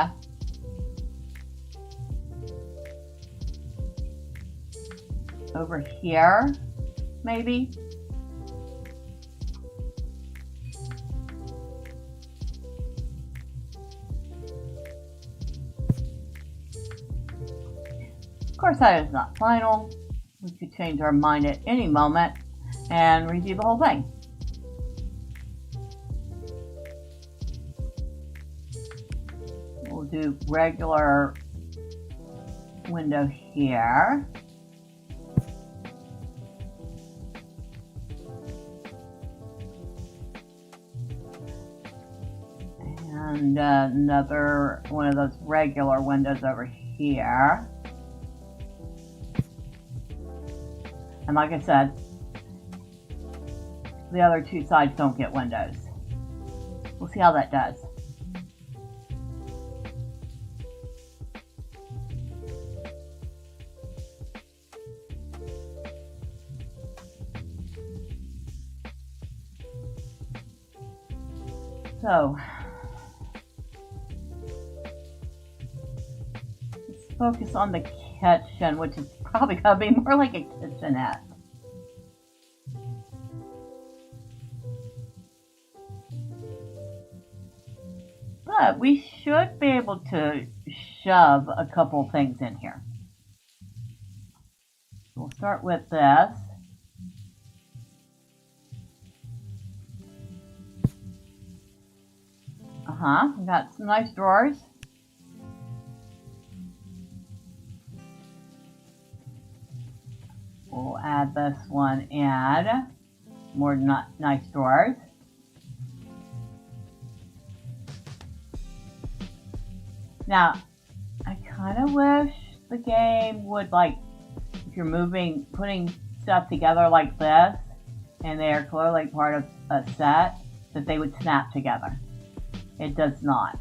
[SPEAKER 1] over here, maybe. Of course, that is not final. We could change our mind at any moment and redo the whole thing. We'll do regular window here. And another one of those regular windows over here. And like I said, the other two sides don't get windows. We'll see how that does. So, let's focus on the kitchen, which is probably going to be more like a kitchenette. But we should be able to shove a couple things in here. We'll start with this. We got some nice drawers. We'll add this one in. More nice drawers. Now, I kind of wish the game would, like, if you're putting stuff together like this, and they are clearly part of a set, that they would snap together. It does not.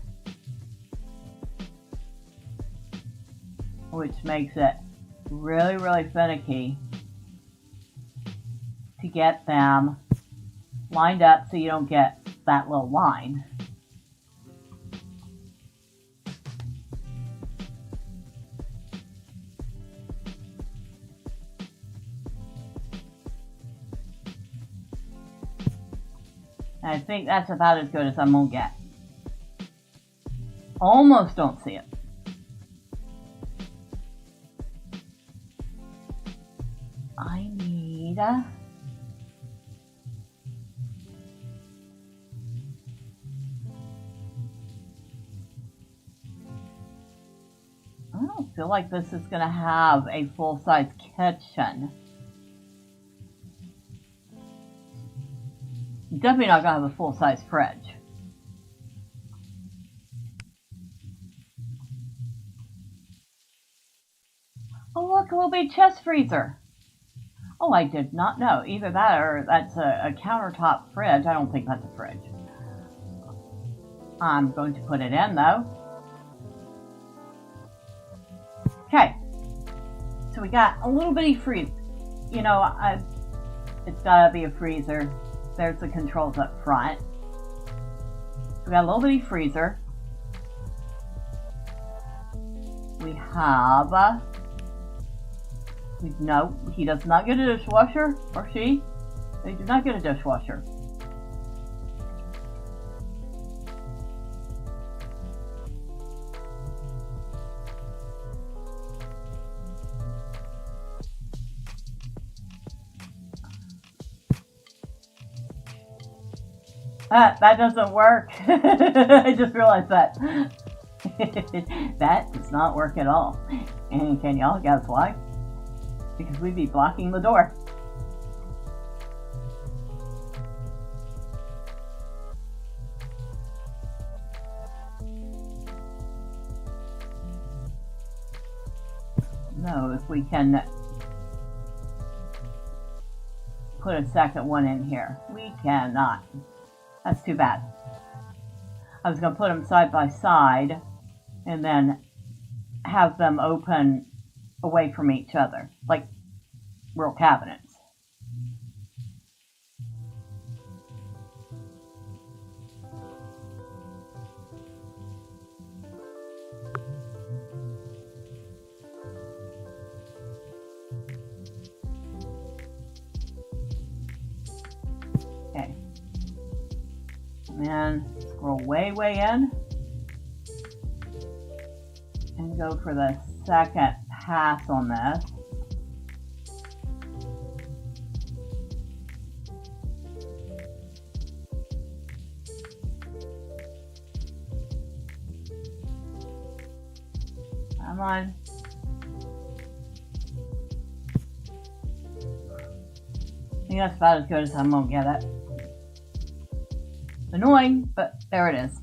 [SPEAKER 1] Which makes it really, really finicky to get them lined up so you don't get that little line. And I think that's about as good as I'm gonna get. Almost don't see it. I need I don't feel like this is gonna have a full-size kitchen. Definitely not gonna have a full-size fridge. Oh look, a little big chest freezer. Oh, I did not know. Either that or that's a countertop fridge. I don't think that's a fridge. I'm going to put it in though. Okay. So we got a little bitty freezer. You know, it's gotta be a freezer. There's the controls up front. We got a little bitty freezer. We have no, he does not get a dishwasher, or she. They do not get a dishwasher. That doesn't work. I just realized that. That does not work at all. And can y'all guess why? Because we'd be blocking the door. No, if we can put a second one in here. We cannot. That's too bad. I was going to put them side by side and then have them open away from each other, like real cabinets. Okay. And then scroll way in and go for the second pass on this. Come on. I think that's about as good as I'm gonna get it. Annoying, but there it is.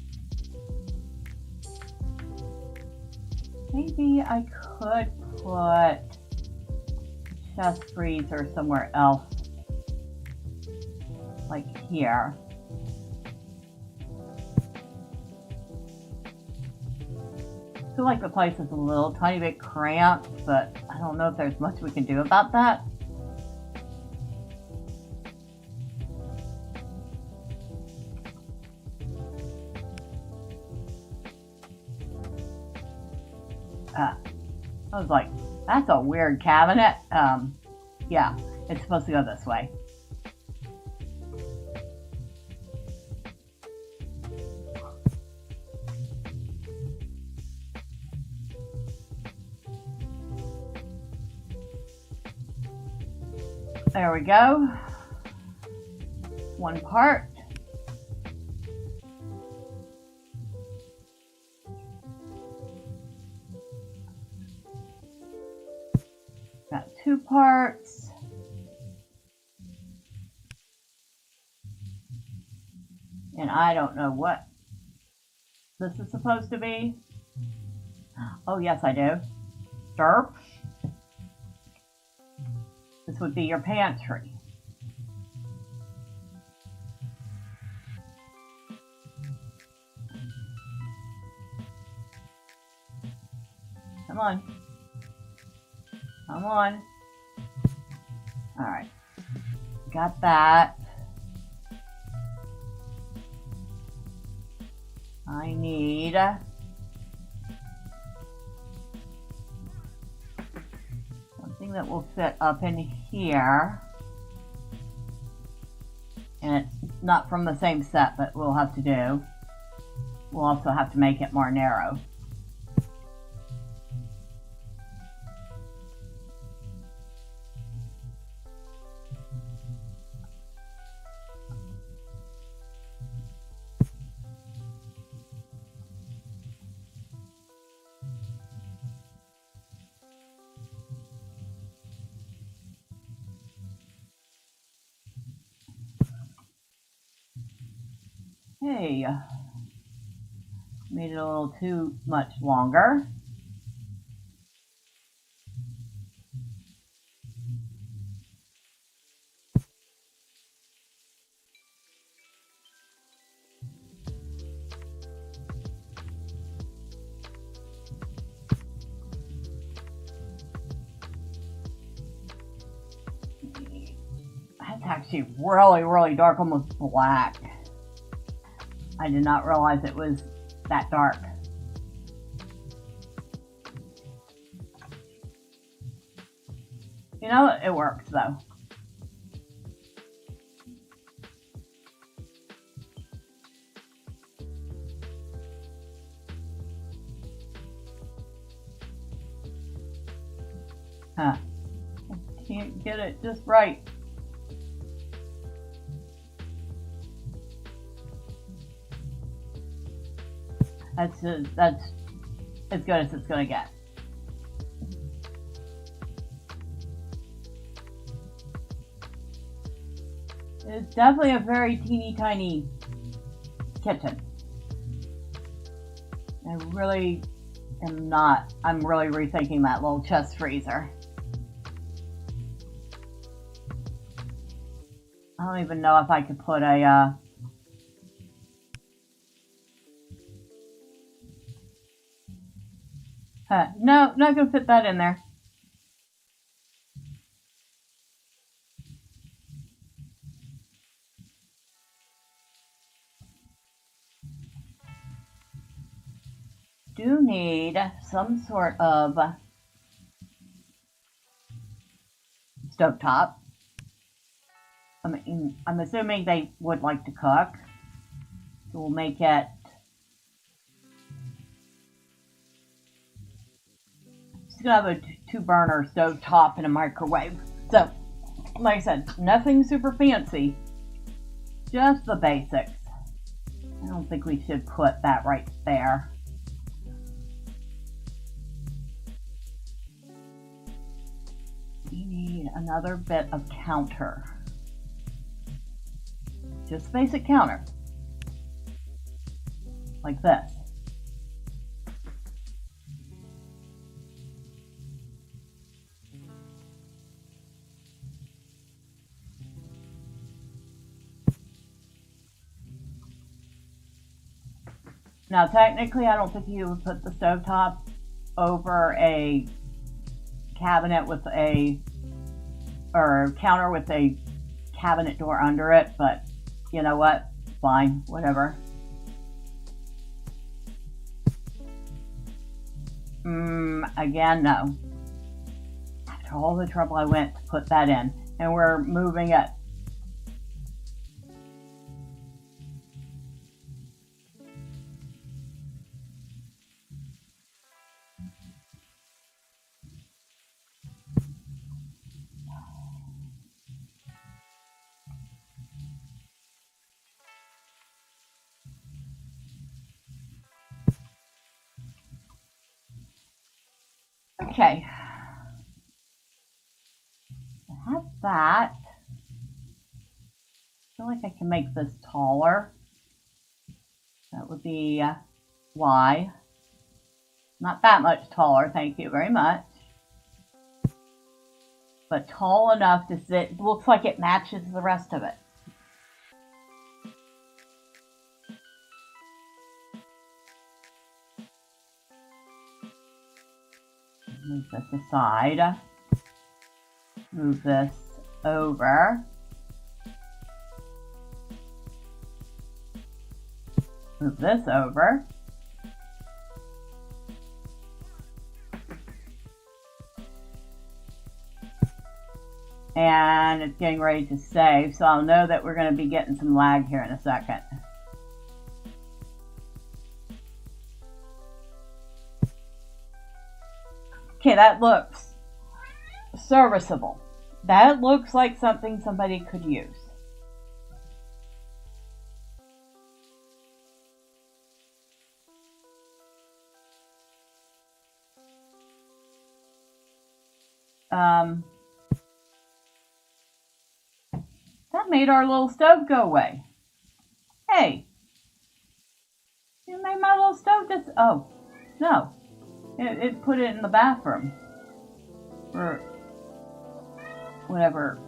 [SPEAKER 1] Maybe I could put a chest freezer somewhere else, like here. I feel like the place is a little tiny bit cramped, but I don't know if there's much we can do about that. I was like, that's a weird cabinet. Yeah, it's supposed to go this way. There we go. One part. Got two parts. And I don't know what this is supposed to be. Oh, yes, I do. Derp. This would be your pantry. Come on. Come on. All right. Got that. I need something that will fit up in here. And it's not from the same set, but we'll have to do. We'll also have to make it more narrow. Hey, made it a little too much longer. That's actually really, really dark, almost black. I did not realize it was that dark. You know, it works though. Huh. I can't get it just right. That's as good as it's gonna get. It's definitely a very teeny tiny kitchen. I really am not. I'm really rethinking that little chest freezer. I don't even know if I could put a no, not gonna fit that in there. Do need some sort of stovetop. I mean, I'm assuming they would like to cook. So we'll make it. Just gonna have a two-burner stovetop and a microwave. So, like I said, nothing super fancy. Just the basics. I don't think we should put that right there. We need another bit of counter. Just basic counter. Like this. Now, technically, I don't think you would put the stovetop over a cabinet with or counter with a cabinet door under it, but you know what? Fine, whatever. Again, no. After all the trouble I went to put that in, and we're moving it. Okay. I have that. I feel like I can make this taller. That would be Y. Not that much taller, thank you very much. But tall enough to sit. Looks like it matches the rest of it. Move this aside. Move this over. Move this over. And it's getting ready to save, so I'll know that we're going to be getting some lag here in a second. Okay, that looks serviceable. That looks like something somebody could use. That made our little stove go away. Hey, you made my little stove just, oh, no. It put it in the bathroom. Or whatever.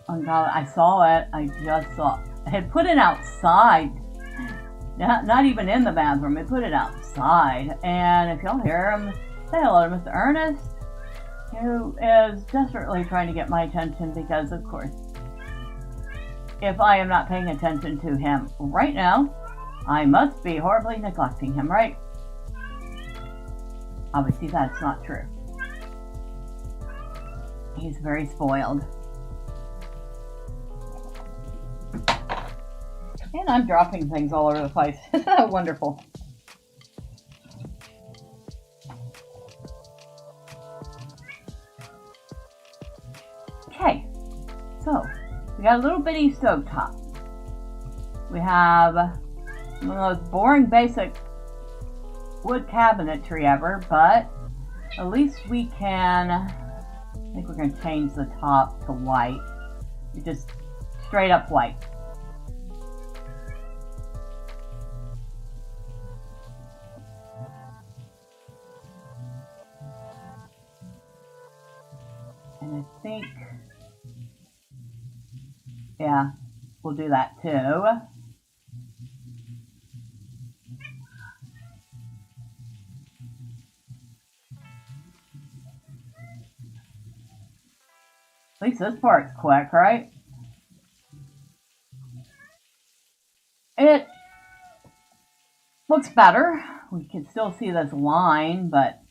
[SPEAKER 1] Ungodly. I saw it. I just saw it. I had put it outside. Not even in the bathroom. It put it outside. And if y'all hear him, say hello to Mr. Ernest, who is desperately trying to get my attention because, of course, if I am not paying attention to him right now, I must be horribly neglecting him, right? Obviously, that's not true. He's very spoiled. And I'm dropping things all over the place. Wonderful. Okay, so we got a little bitty stovetop. We have one of those boring basic wood cabinetry ever, but at least we can, I think we're going to change the top to white. Just straight up white. And I think, yeah, we'll do that too. At least this part's quick, right? It looks better. We can still see this line, but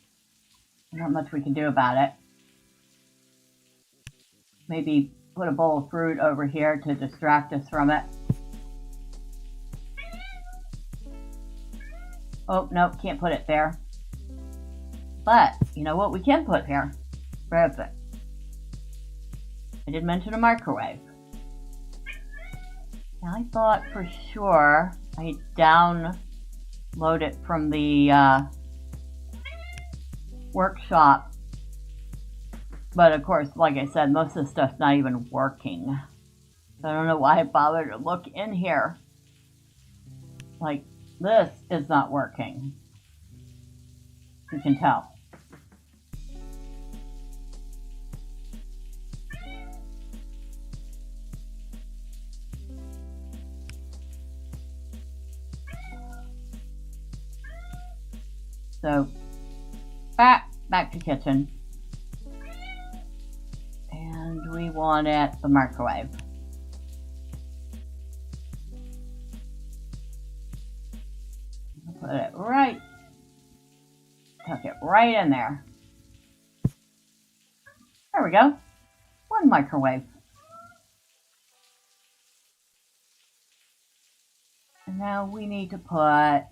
[SPEAKER 1] not much we can do about it. Maybe put a bowl of fruit over here to distract us from it. Oh, nope, can't put it there. But, you know what we can put here? Perfect. I did mention a microwave. Now, I thought for sure I'd download it from the workshop. But of course, like I said, most of the stuff's not even working. So I don't know why I bothered to look in here. Like, this is not working. You can tell. So, back to kitchen. And we want it the microwave. Put it right, tuck it right in there. There we go. One microwave. And now we need to put a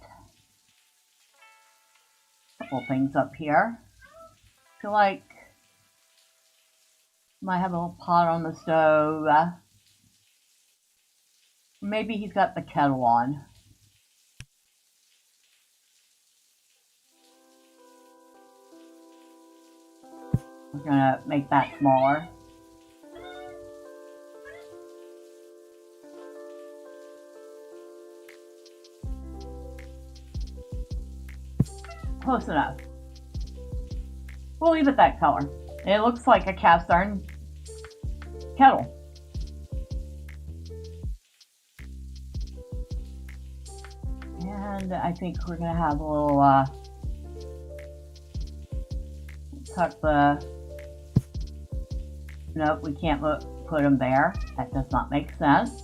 [SPEAKER 1] couple things up here. I feel like might have a little pot on the stove. Maybe he's got the kettle on. We're gonna make that smaller. Close enough. We'll leave it that color. It looks like a cast iron kettle. And I think we're gonna have a little tuck the, nope, we can't put them there. That does not make sense.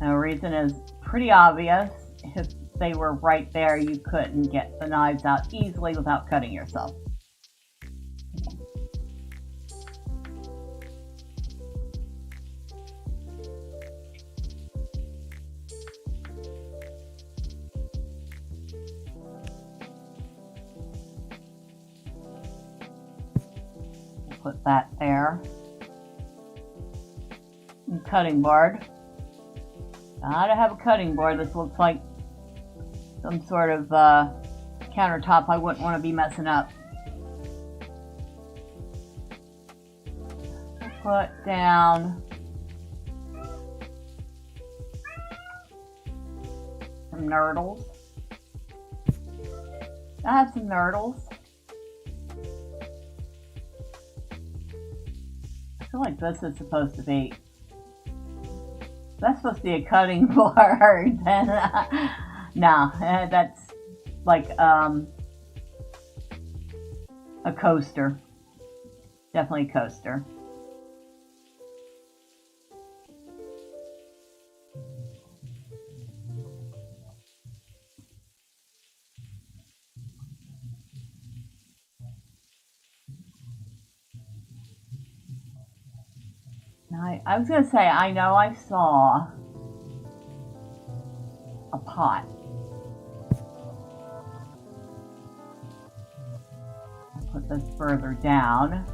[SPEAKER 1] And the reason is pretty obvious. If they were right there, you couldn't get the knives out easily without cutting yourself. Put that there. And cutting board. Gotta have a cutting board. This looks like some sort of countertop I wouldn't want to be messing up. Put down some nurdles. I have some nurdles. I feel like this is supposed to be. That's supposed to be a cutting board. No, that's like a coaster. Definitely a coaster. I was going to say, I know I saw a pot. I'll put this further down.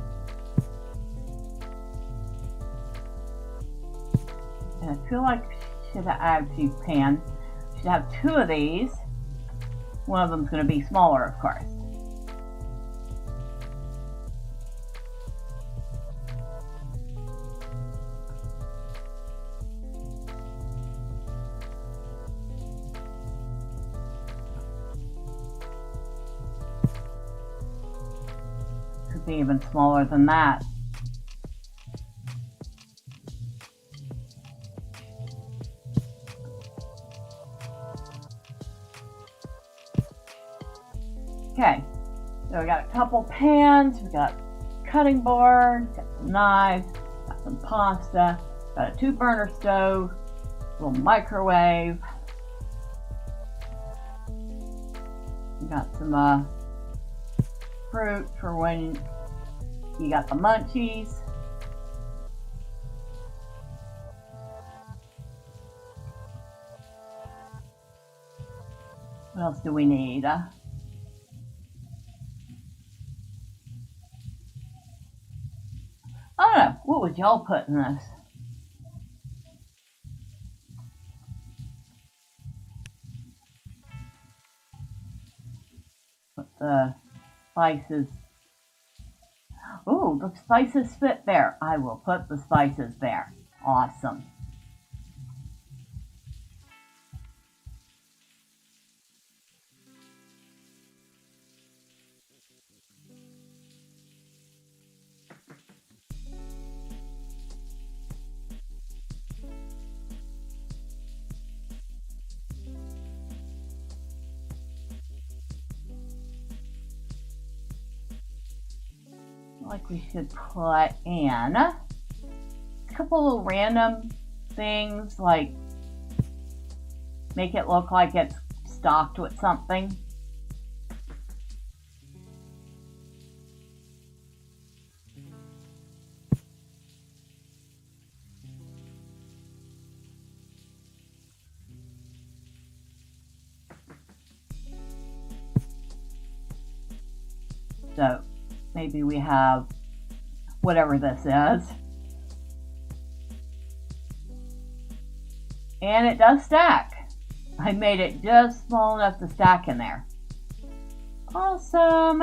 [SPEAKER 1] And I feel like I should have should have two of these. One of them's going to be smaller, of course. Be even smaller than that. Okay, so we got a couple pans, we got cutting board, got some knives, got some pasta, got a 2-burner stove, a little microwave. We got some fruit for when you got the munchies. What else do we need? I don't know. What would y'all put in this? Put the spices. Oh, the spices fit there. I will put the spices there. Awesome. Like we should put in a couple little random things, like make it look like it's stocked with something. So maybe we have whatever this is. And it does stack. I made it just small enough to stack in there. Awesome.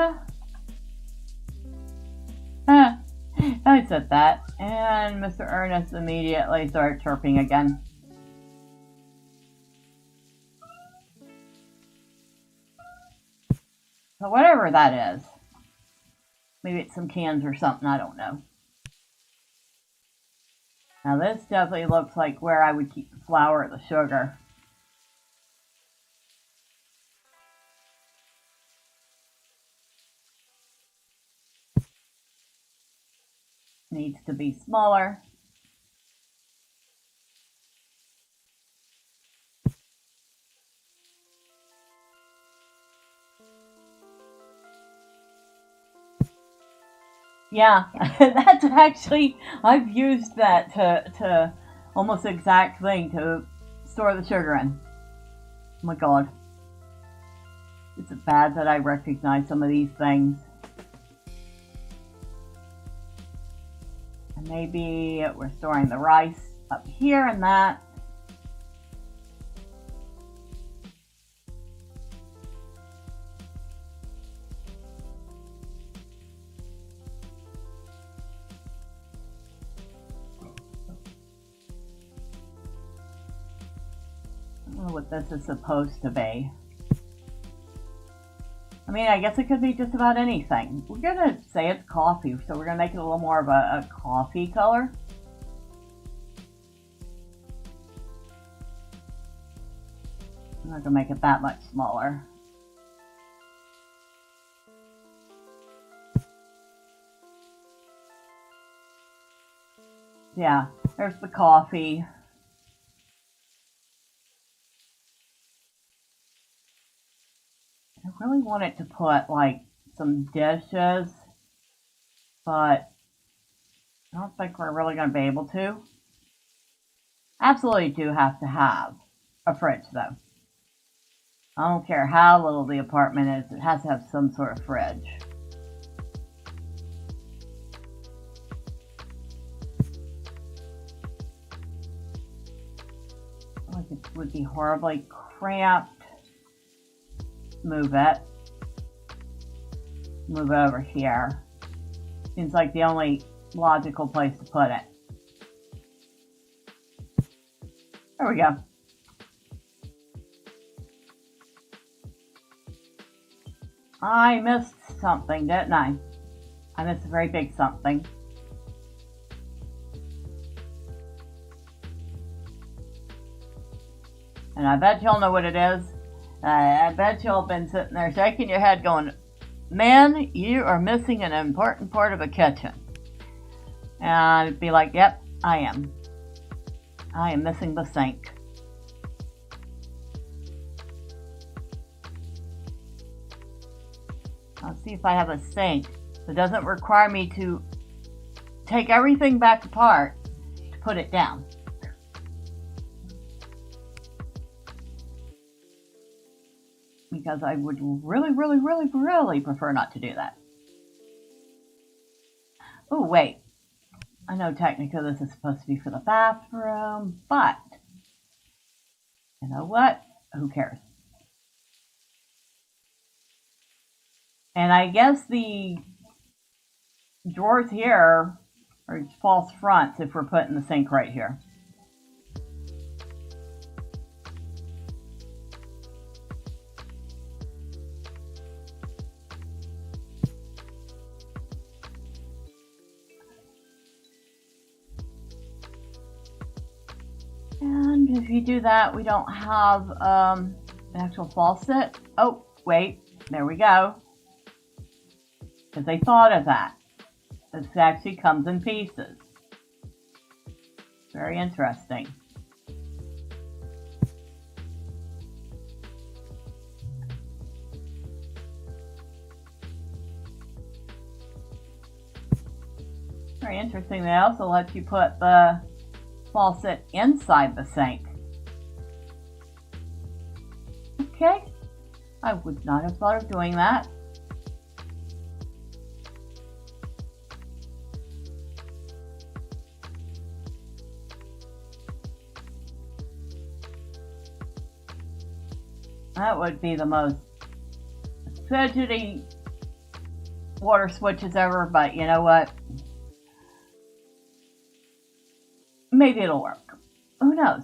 [SPEAKER 1] I said that, and Mr. Ernest immediately started chirping again. So whatever that is. Maybe it's some cans or something, I don't know. Now this definitely looks like where I would keep the flour or the sugar. Needs to be smaller. Yeah, that's actually, I've used that to almost the exact thing to store the sugar in. Oh my god. Is it bad that I recognize some of these things? And maybe we're storing the rice up here and that. I don't know what this is supposed to be. I mean, I guess it could be just about anything. We're gonna say it's coffee, so we're gonna make it a little more of a coffee color. I'm not gonna make it that much smaller. Yeah, there's the coffee. I really wanted to put like some dishes, but I don't think we're really going to be able to. Absolutely do have to have a fridge though. I don't care how little the apartment is, it has to have some sort of fridge. Like it would be horribly cramped. Move it over here. Seems like the only logical place to put it. There we go. I missed something, didn't I? I missed a very big something. And I bet y'all know what it is. I bet y'all been sitting there shaking your head going, man, you are missing an important part of a kitchen. And I'd be like, yep, I am. I am missing the sink. I'll see if I have a sink that doesn't require me to take everything back apart to put it down. Because I would really prefer not to do that. Oh, wait. I know technically this is supposed to be for the bathroom, but you know what? Who cares? And I guess the drawers here are false fronts if we're putting the sink right here. And if you do that, we don't have an actual faucet. Oh, wait, there we go. Because they thought of that. This actually comes in pieces. Very interesting. Very interesting. They also let you put the faucet inside the sink. Okay, I would not have thought of doing that. That would be the most fidgety water switches ever, but you know what? Maybe it'll work. Who knows?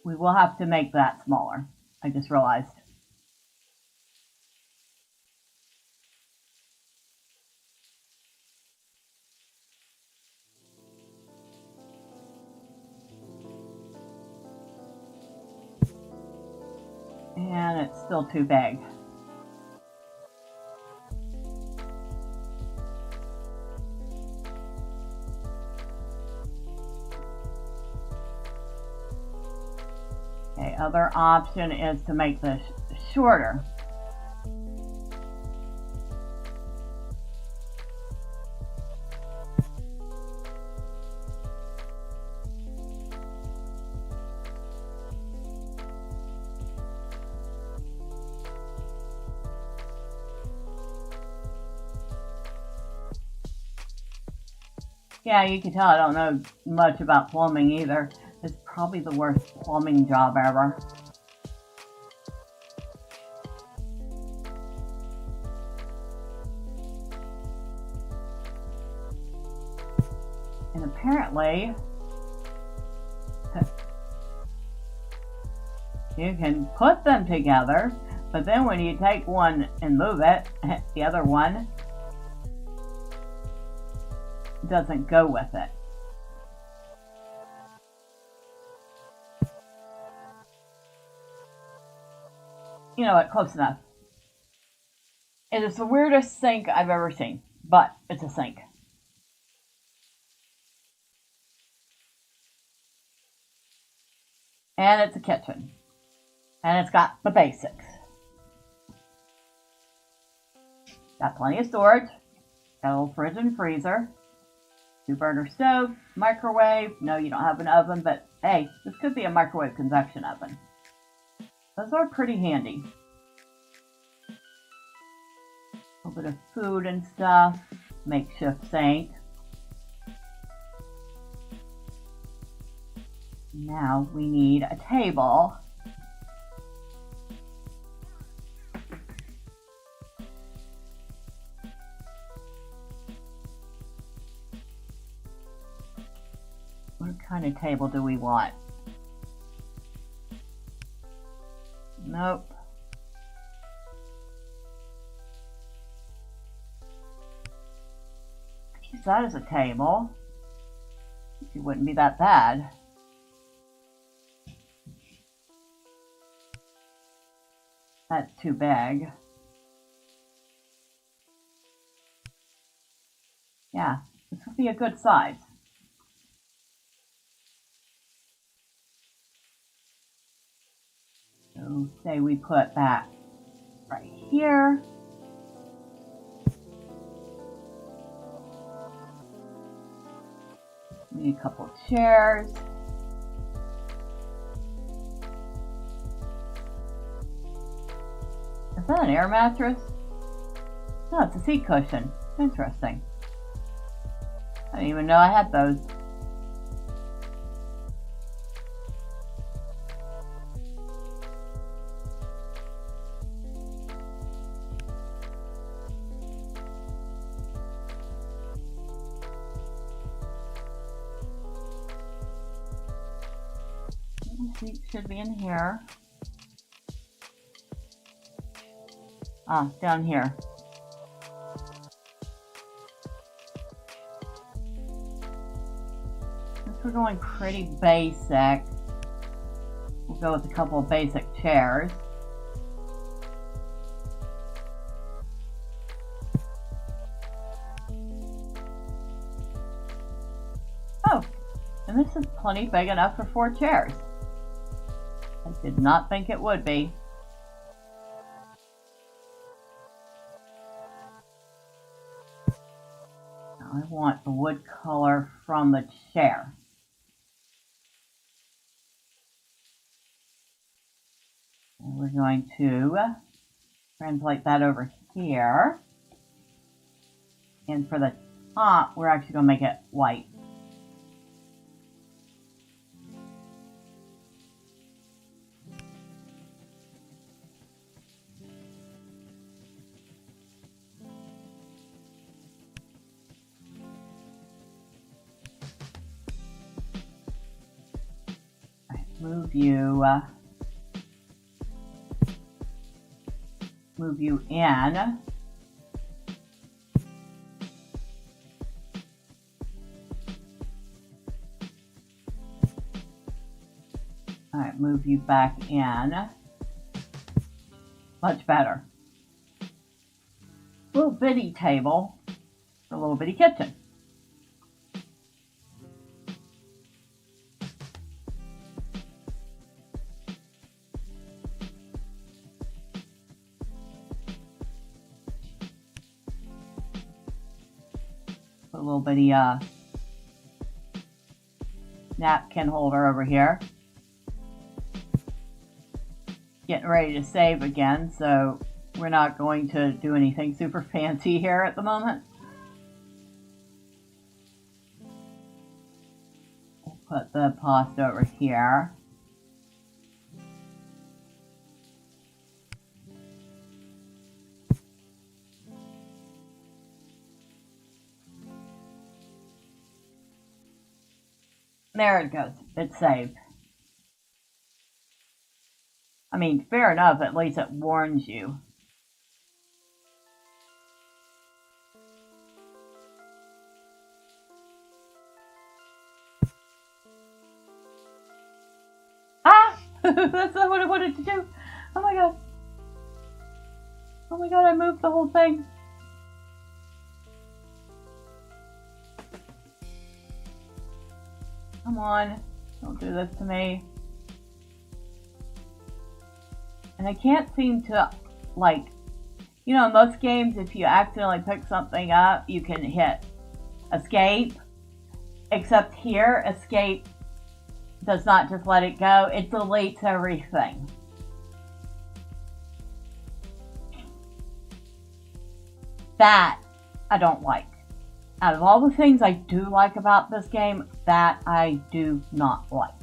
[SPEAKER 1] We will have to make that smaller. I just realized. And it's still too big. Okay, other option is to make this shorter. Yeah, you can tell I don't know much about plumbing either. It's probably the worst plumbing job ever. And apparently, you can put them together, but then when you take one and move it, the other one doesn't go with it. You know what? Close enough. It is the weirdest sink I've ever seen, but it's a sink. And it's a kitchen. And it's got the basics. Got plenty of storage. Got a little fridge and freezer. 2-burner stove. Microwave. No, you don't have an oven, but hey, this could be a microwave convection oven. Those are pretty handy. A little bit of food and stuff. Makeshift sink. Now we need a table. What kind of table do we want? Nope. Use that as a table. It wouldn't be that bad. That's too big. Yeah, this would be a good size. So say we put that right here. We need a couple of chairs. Is that an air mattress? No, it's a seat cushion. Interesting. I didn't even know I had those. Seat should be in here. Ah, down here. Since we're going pretty basic, we'll go with a couple of basic chairs. Oh, and this is plenty big enough for 4 chairs. I did not think it would be. Now I want the wood color from the chair. And we're going to translate that over here. And for the top, we're actually going to make it white. Move you in. All right, move you back in. Much better. Little bitty table for a little bitty kitchen. Put a little bitty napkin holder over here. Getting ready to save again, so we're not going to do anything super fancy here at the moment. Put the pasta over here. There it goes. It's saved. I mean, fair enough. At least it warns you. Ah! That's not what I wanted to do. Oh my god. Oh my god, I moved the whole thing. Come on. Don't do this to me. And I can't seem to, like, you know, in most games, if you accidentally pick something up, you can hit escape. Except here, escape does not just let it go, it deletes everything. That I don't like. Out of all the things I do like about this game, that I do not like.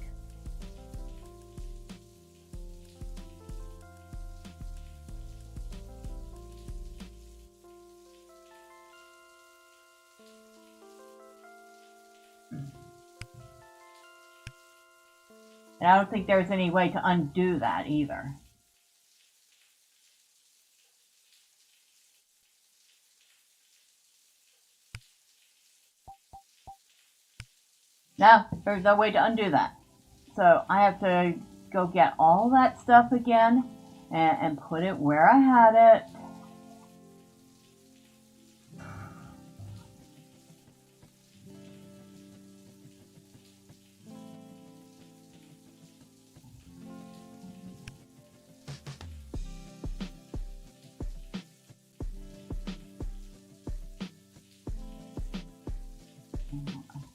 [SPEAKER 1] And I don't think there's any way to undo that either. No, there's no way to undo that. So I have to go get all that stuff again and put it where I had it.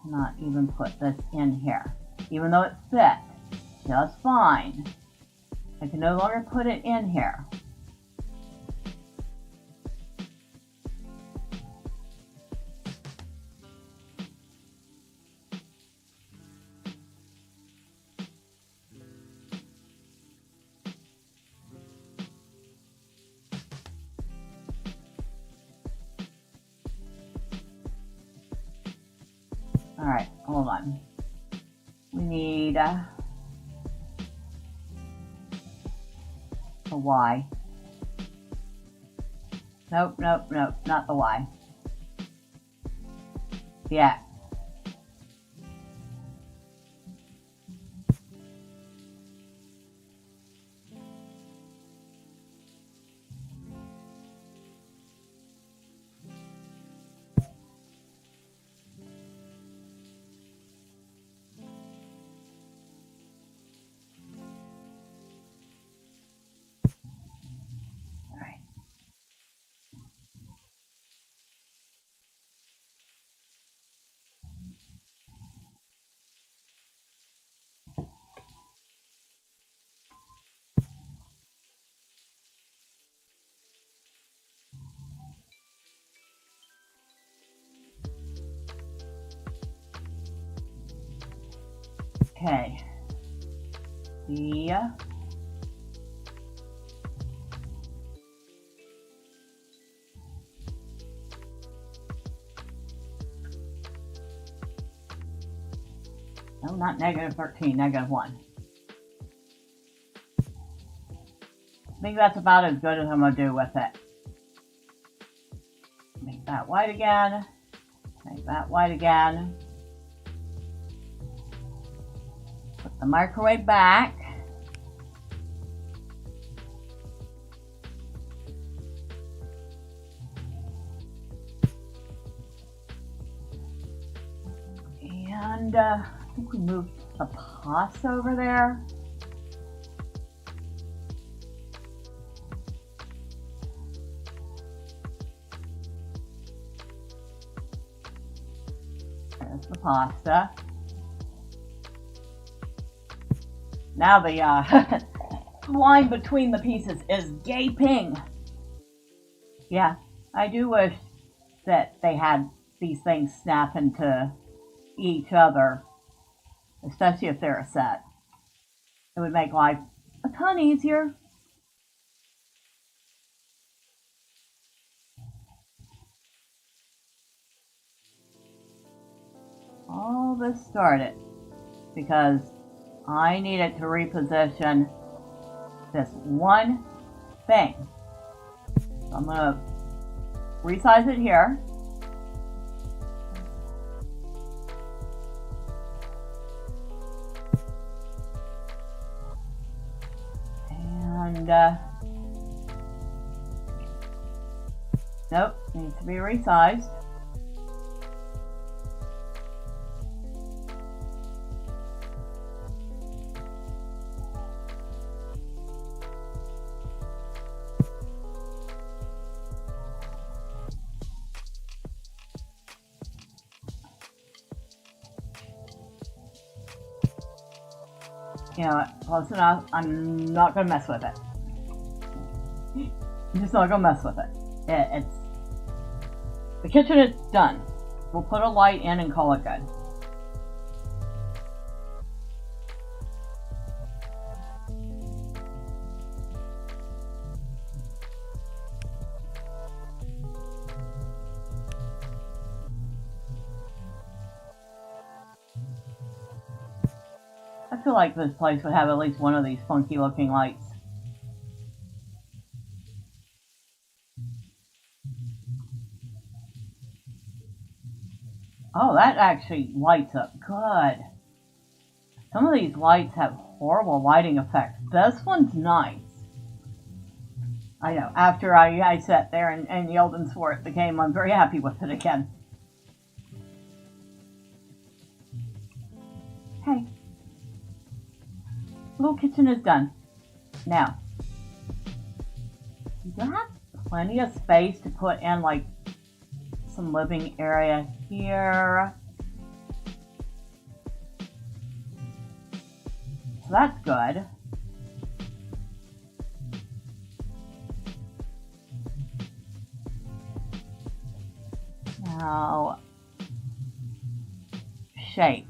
[SPEAKER 1] Not even put this in here, even though it fit just fine. I can no longer put it in here. Alright, hold on. We need a Y. Nope, nope, nope, not the Y. Yeah. Okay. Yeah. No, not negative 13, negative 1. I think that's about as good as I'm going to do with it. Make that white again. Make that white again. Put the microwave back. And I think we moved the pasta over there. There's the pasta. Now the line between the pieces is gaping. Yeah, I do wish that they had these things snap into each other especially if they're a set. It would make life a ton easier. All this started because I needed to reposition this one thing. So I'm going to resize it here. And nope, needs to be resized. You know what, close enough. I'm not going to mess with it. I'm just not going to mess with it. It's the kitchen is done. We'll put a light in and call it good. I feel like this place would have at least one of these funky looking lights. Oh, that actually lights up good. Some of these lights have horrible lighting effects. This one's nice. I know, after I sat there and yelled and swore at the game, I'm very happy with it again. Hey. Little kitchen is done. Now, you have plenty of space to put in like some living area here. So that's good. Now, shapes.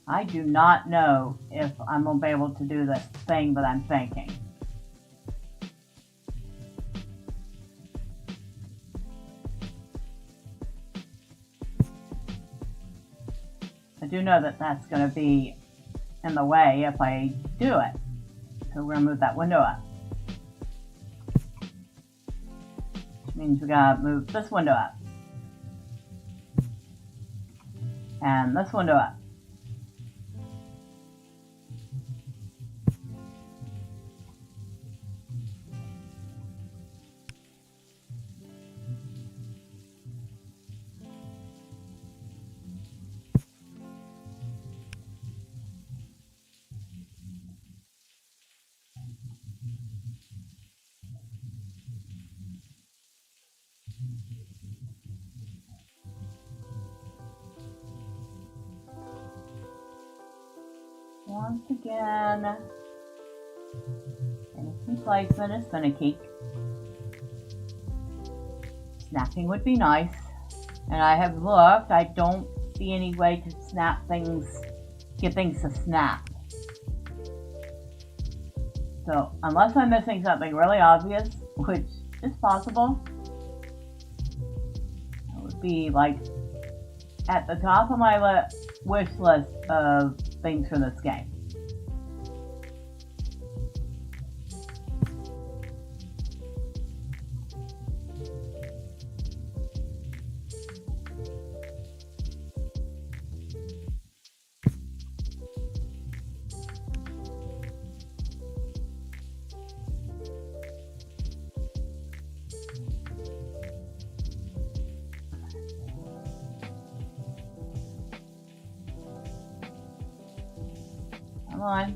[SPEAKER 1] I do not know if I'm going to be able to do this thing that I'm thinking. I do know that that's going to be in the way if I do it. So we're going to move that window up. Which means we got to move this window up. And this window up. Once again, finishing placement is finicky. Snapping would be nice. And I have looked, I don't see any way to snap things, get things to snap. So, unless I'm missing something really obvious, which is possible, that would be like at the top of my wish list of things for this game. Come on.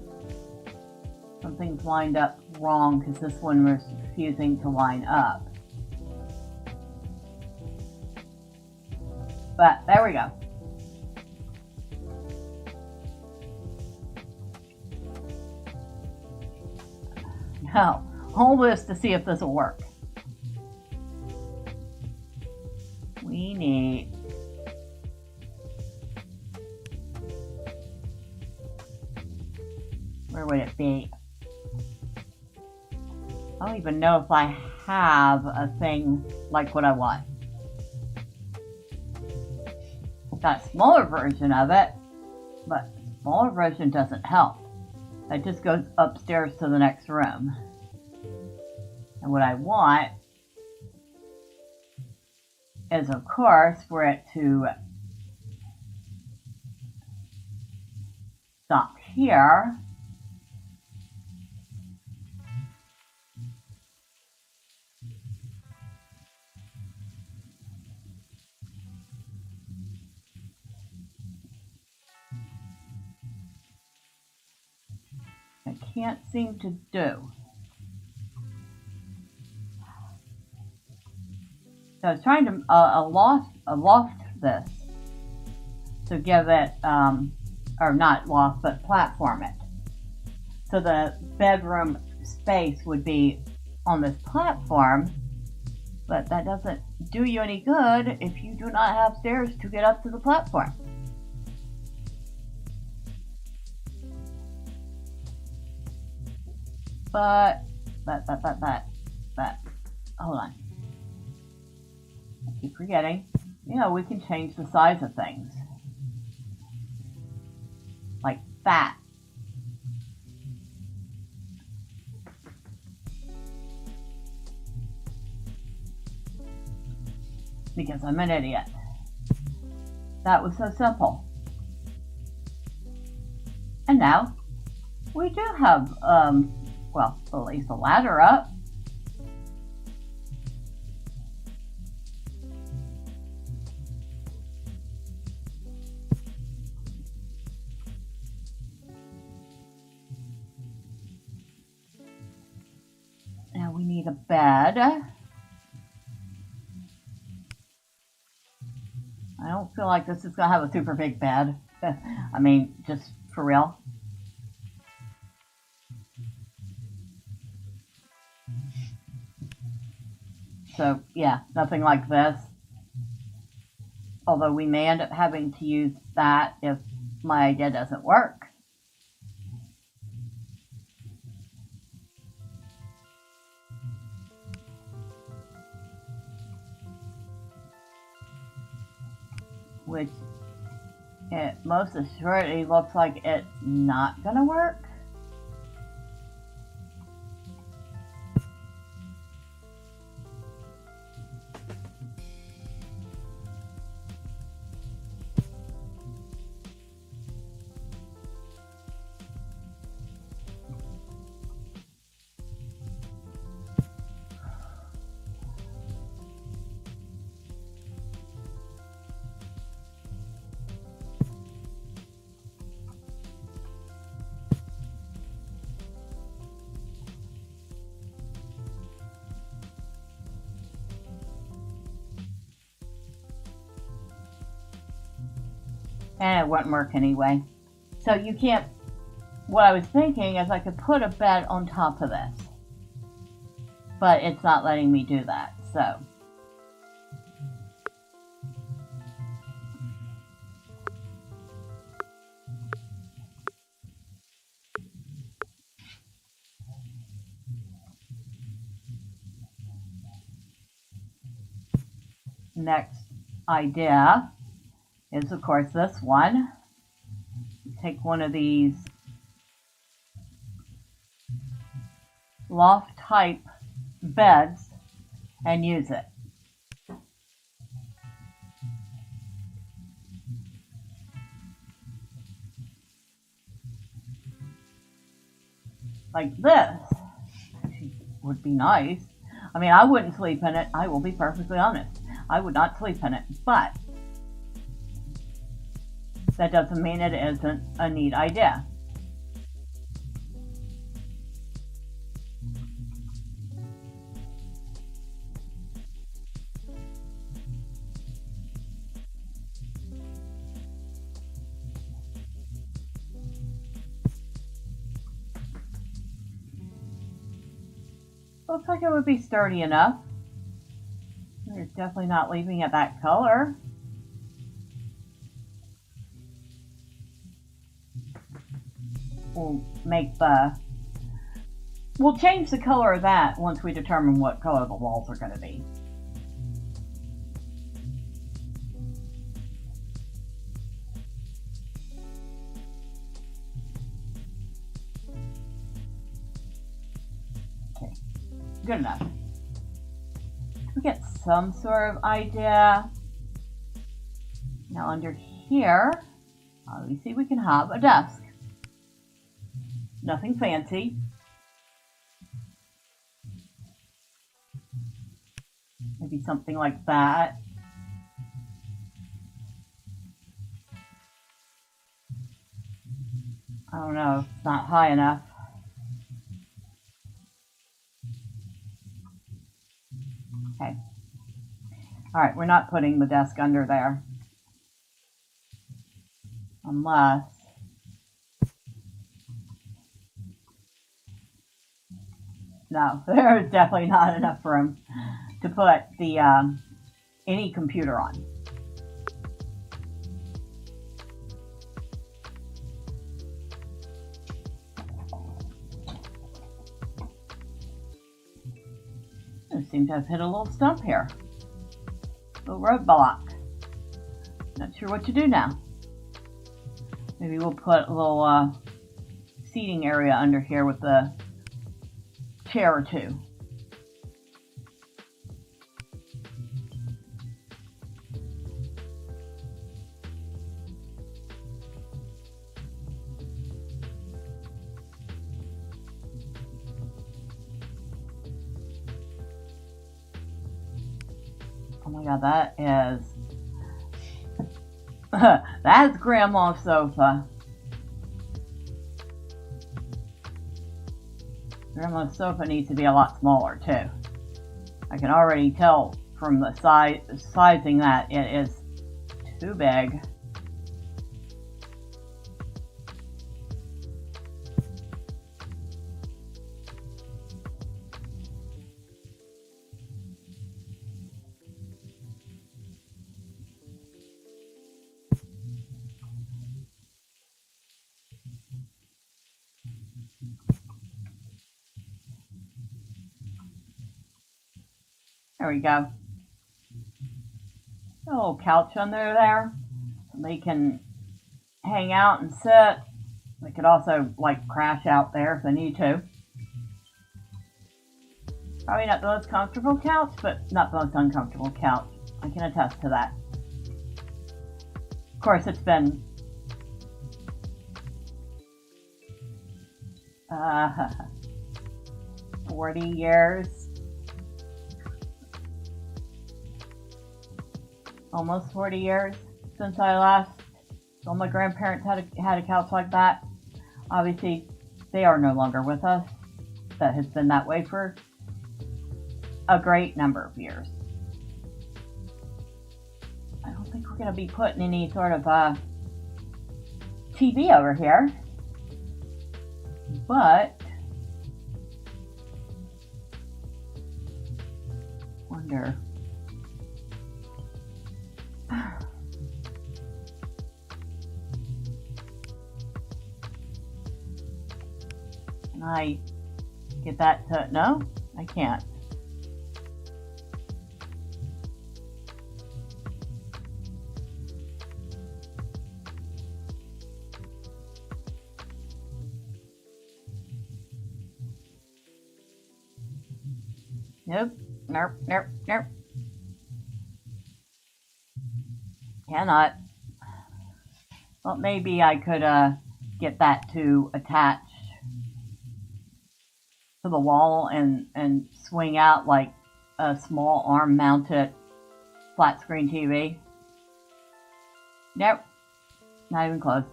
[SPEAKER 1] Something's lined up wrong because this one was refusing to line up. But there we go. Now, hold this to see if this will work. We need Where would it be? I don't even know if I have a thing like what I want. I've got a smaller version of it, but the smaller version doesn't help. It just goes upstairs to the next room. And what I want is, of course, for it to stop here. I can't seem to do. So I was trying to loft this to give it, or not loft, but platform it. So the bedroom space would be on this platform, but that doesn't do you any good if you do not have stairs to get up to the platform. But, hold on. I keep forgetting. You know, we can change the size of things. Like that. Because I'm an idiot. That was so simple. And now, we do have, well, at least a ladder up. Now we need a bed. I don't feel like this is going to have a super big bed. I mean, just for real. So, yeah, nothing like this. Although we may end up having to use that if my idea doesn't work. Which it most assuredly looks like it's not going to work. And it wouldn't work anyway. So you can't, what I was thinking is I could put a bed on top of this. But it's not letting me do that, so. Next idea is, of course, this one. Take one of these loft type beds and use it. Like this would be nice. I mean, I wouldn't sleep in it. I will be perfectly honest. I would not sleep in it, but that doesn't mean it isn't a neat idea. Looks like it would be sturdy enough. We're definitely not leaving it that color. we'll change the color of that once we determine what color the walls are going to be. Okay, good enough. We get some sort of idea. Now under here, we see we can have a desk. Nothing fancy. Maybe something like that. I don't know, it's not high enough. Okay. Alright, we're not putting the desk under there. Unless... No, there's definitely not enough room to put the any computer on. I seem to have hit a little stump here. A little roadblock. Not sure what to do now. Maybe we'll put a little seating area under here with a chair or two. Oh my god, that is... That's Grandma's sofa. Grandma's sofa needs to be a lot smaller too. I can already tell from the sizing that it is too big. There we go. A little couch under there. They can hang out and sit. They could also like crash out there if they need to. Probably not the most comfortable couch, but not the most uncomfortable couch. I can attest to that. Of course, it's been 40 years. Almost 40 years since I last saw my grandparents had a couch like that. Obviously, they are no longer with us. That has been that way for a great number of years. I don't think we're going to be putting any sort of TV over here. But wonder. Can I get that to... No, I can't. Nope, nope, nope, nope. Cannot. Well, maybe I could get that to attach to the wall and swing out like a small arm mounted flat screen TV. Nope, not even close.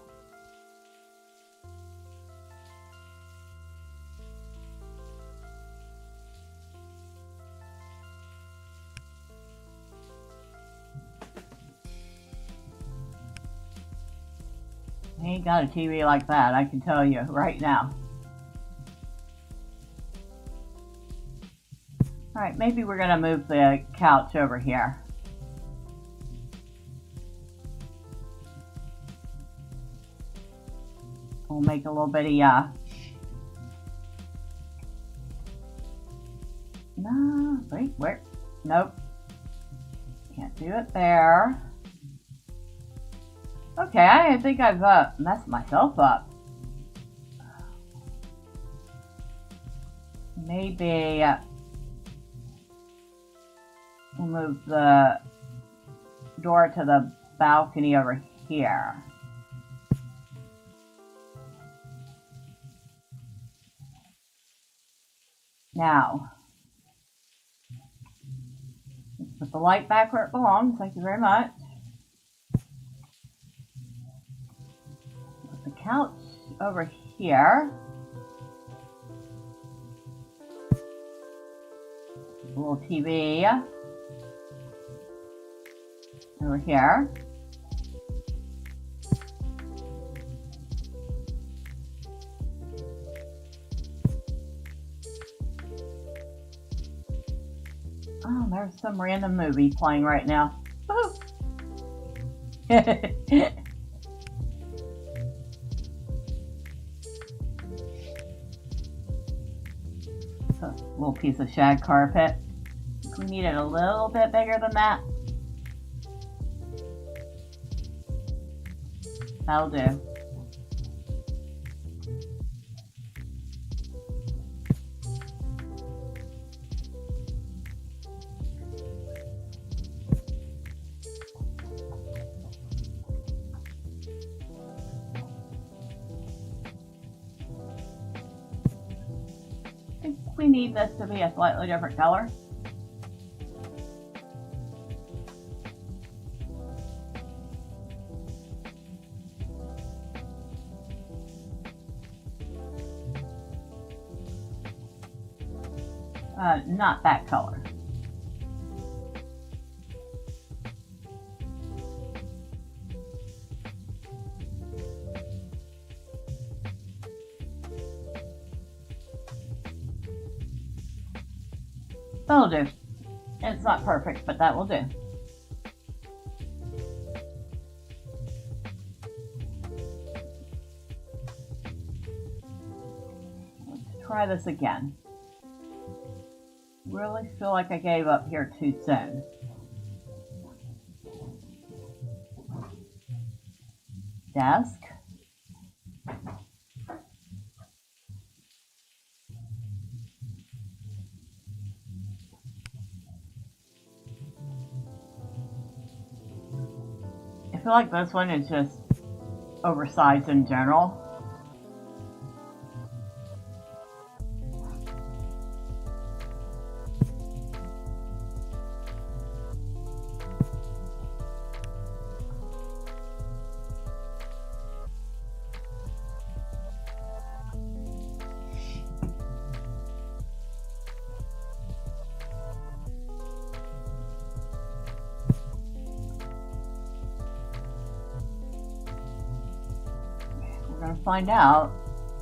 [SPEAKER 1] I ain't got a TV like that, I can tell you right now. Alright, maybe we're going to move the couch over here. We'll make a little bitty, no, wait, where? Nope. Can't do it there. Okay, I think I've messed myself up. Maybe we'll move the door to the balcony over here. Now, let's put the light back where it belongs. Thank you very much. Put the couch over here. A little TV over here. Oh, there's some random movie playing right now. It's a little piece of shag carpet. We need it a little bit bigger than that. That'll do. I think we need this to be a slightly different color. Not that color. That'll do. It's not perfect, but that will do. Let's try this again. Really feel like I gave up here too soon. Desk. I feel like this one is just oversized in general. We're going to find out,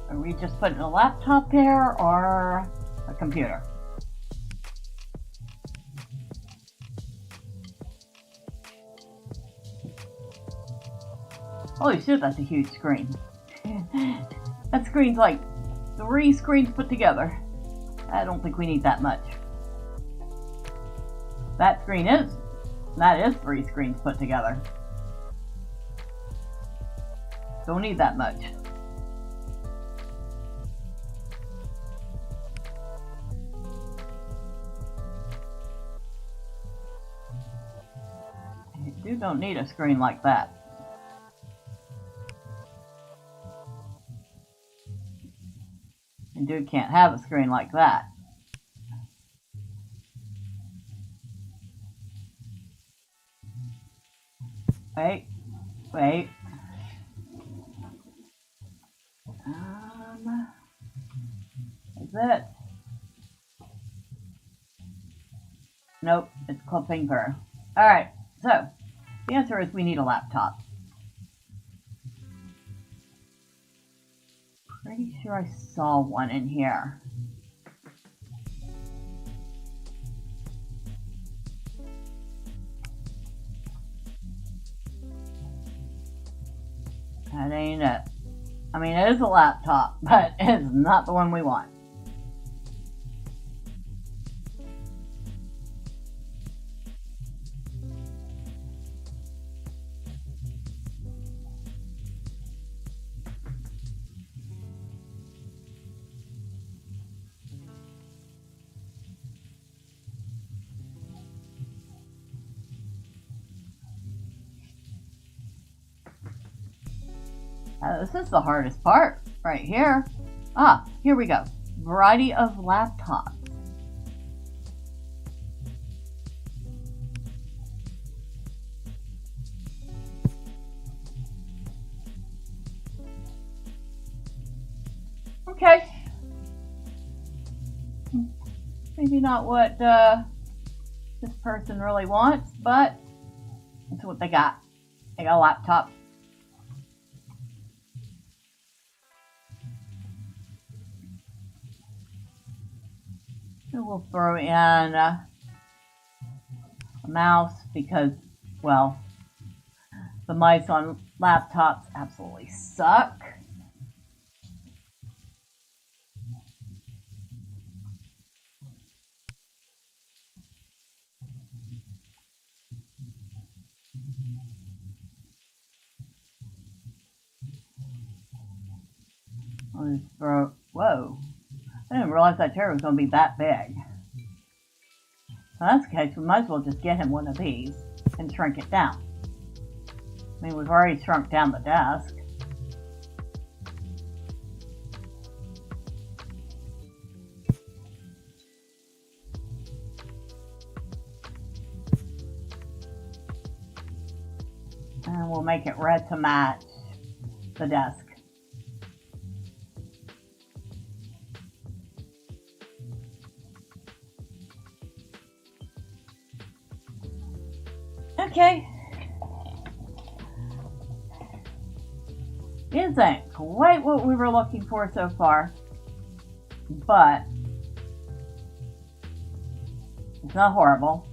[SPEAKER 1] are we just putting a laptop there or a computer? Holy shit, that's a huge screen. That screen's like 3 screens put together. I don't think we need that much. That is 3 screens put together. Don't need that much. You don't need a screen like that. And dude can't have a screen like that. Wait. Is it? Nope, it's called Campfire. Alright, so the answer is we need a laptop. Pretty sure I saw one in here. That ain't it. I mean, it is a laptop, but it's not the one we want. This is the hardest part right here. Ah, here we go. Variety of laptops. Okay. Maybe not what this person really wants, but that's what they got. They got a laptop. So we'll throw in a mouse because, well, the mice on laptops absolutely suck. I'll just throw, whoa, I didn't realize that chair was going to be that big. Well, that's the case, we might as well just get him one of these and shrink it down. I mean, we've already shrunk down the desk. And we'll make it red to match the desk. Okay. Isn't quite what we were looking for so far, but it's not horrible.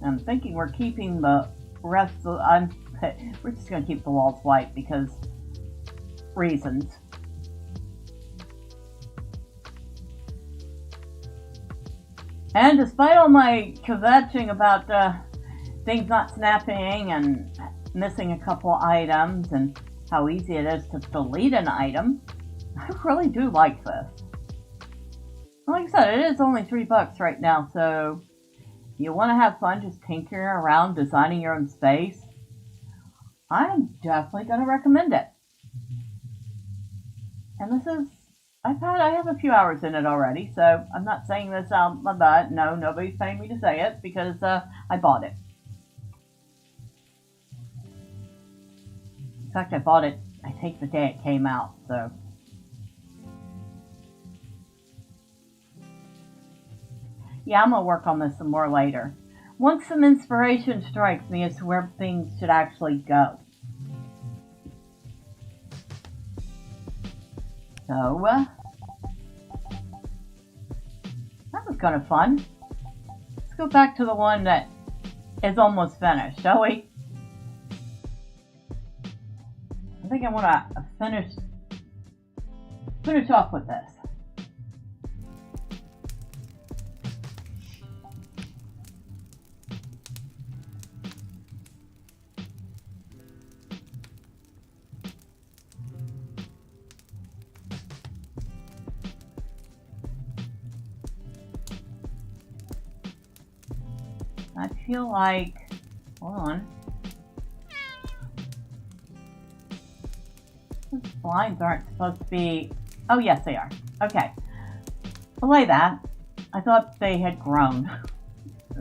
[SPEAKER 1] I'm thinking we're keeping the rest of we're just going to keep the walls white because reasons. And despite all my kvetching about things not snapping and missing a couple items and how easy it is to delete an item, I really do like this. Like I said, it is only $3 right now, so if you want to have fun just tinkering around designing your own space, I'm definitely going to recommend it. And this is, I have a few hours in it already, so I'm not saying this out my butt. No, nobody's paying me to say it because I bought it. In fact, I bought it, I think, the day it came out, so. Yeah, I'm going to work on this some more later. Once some inspiration strikes me as to where things should actually go. So, that was kind of fun. Let's go back to the one that is almost finished, shall we? I think I want to finish off with this. I feel like, hold on. These blinds aren't supposed to be, oh yes they are. Okay. Belay that. I thought they had grown.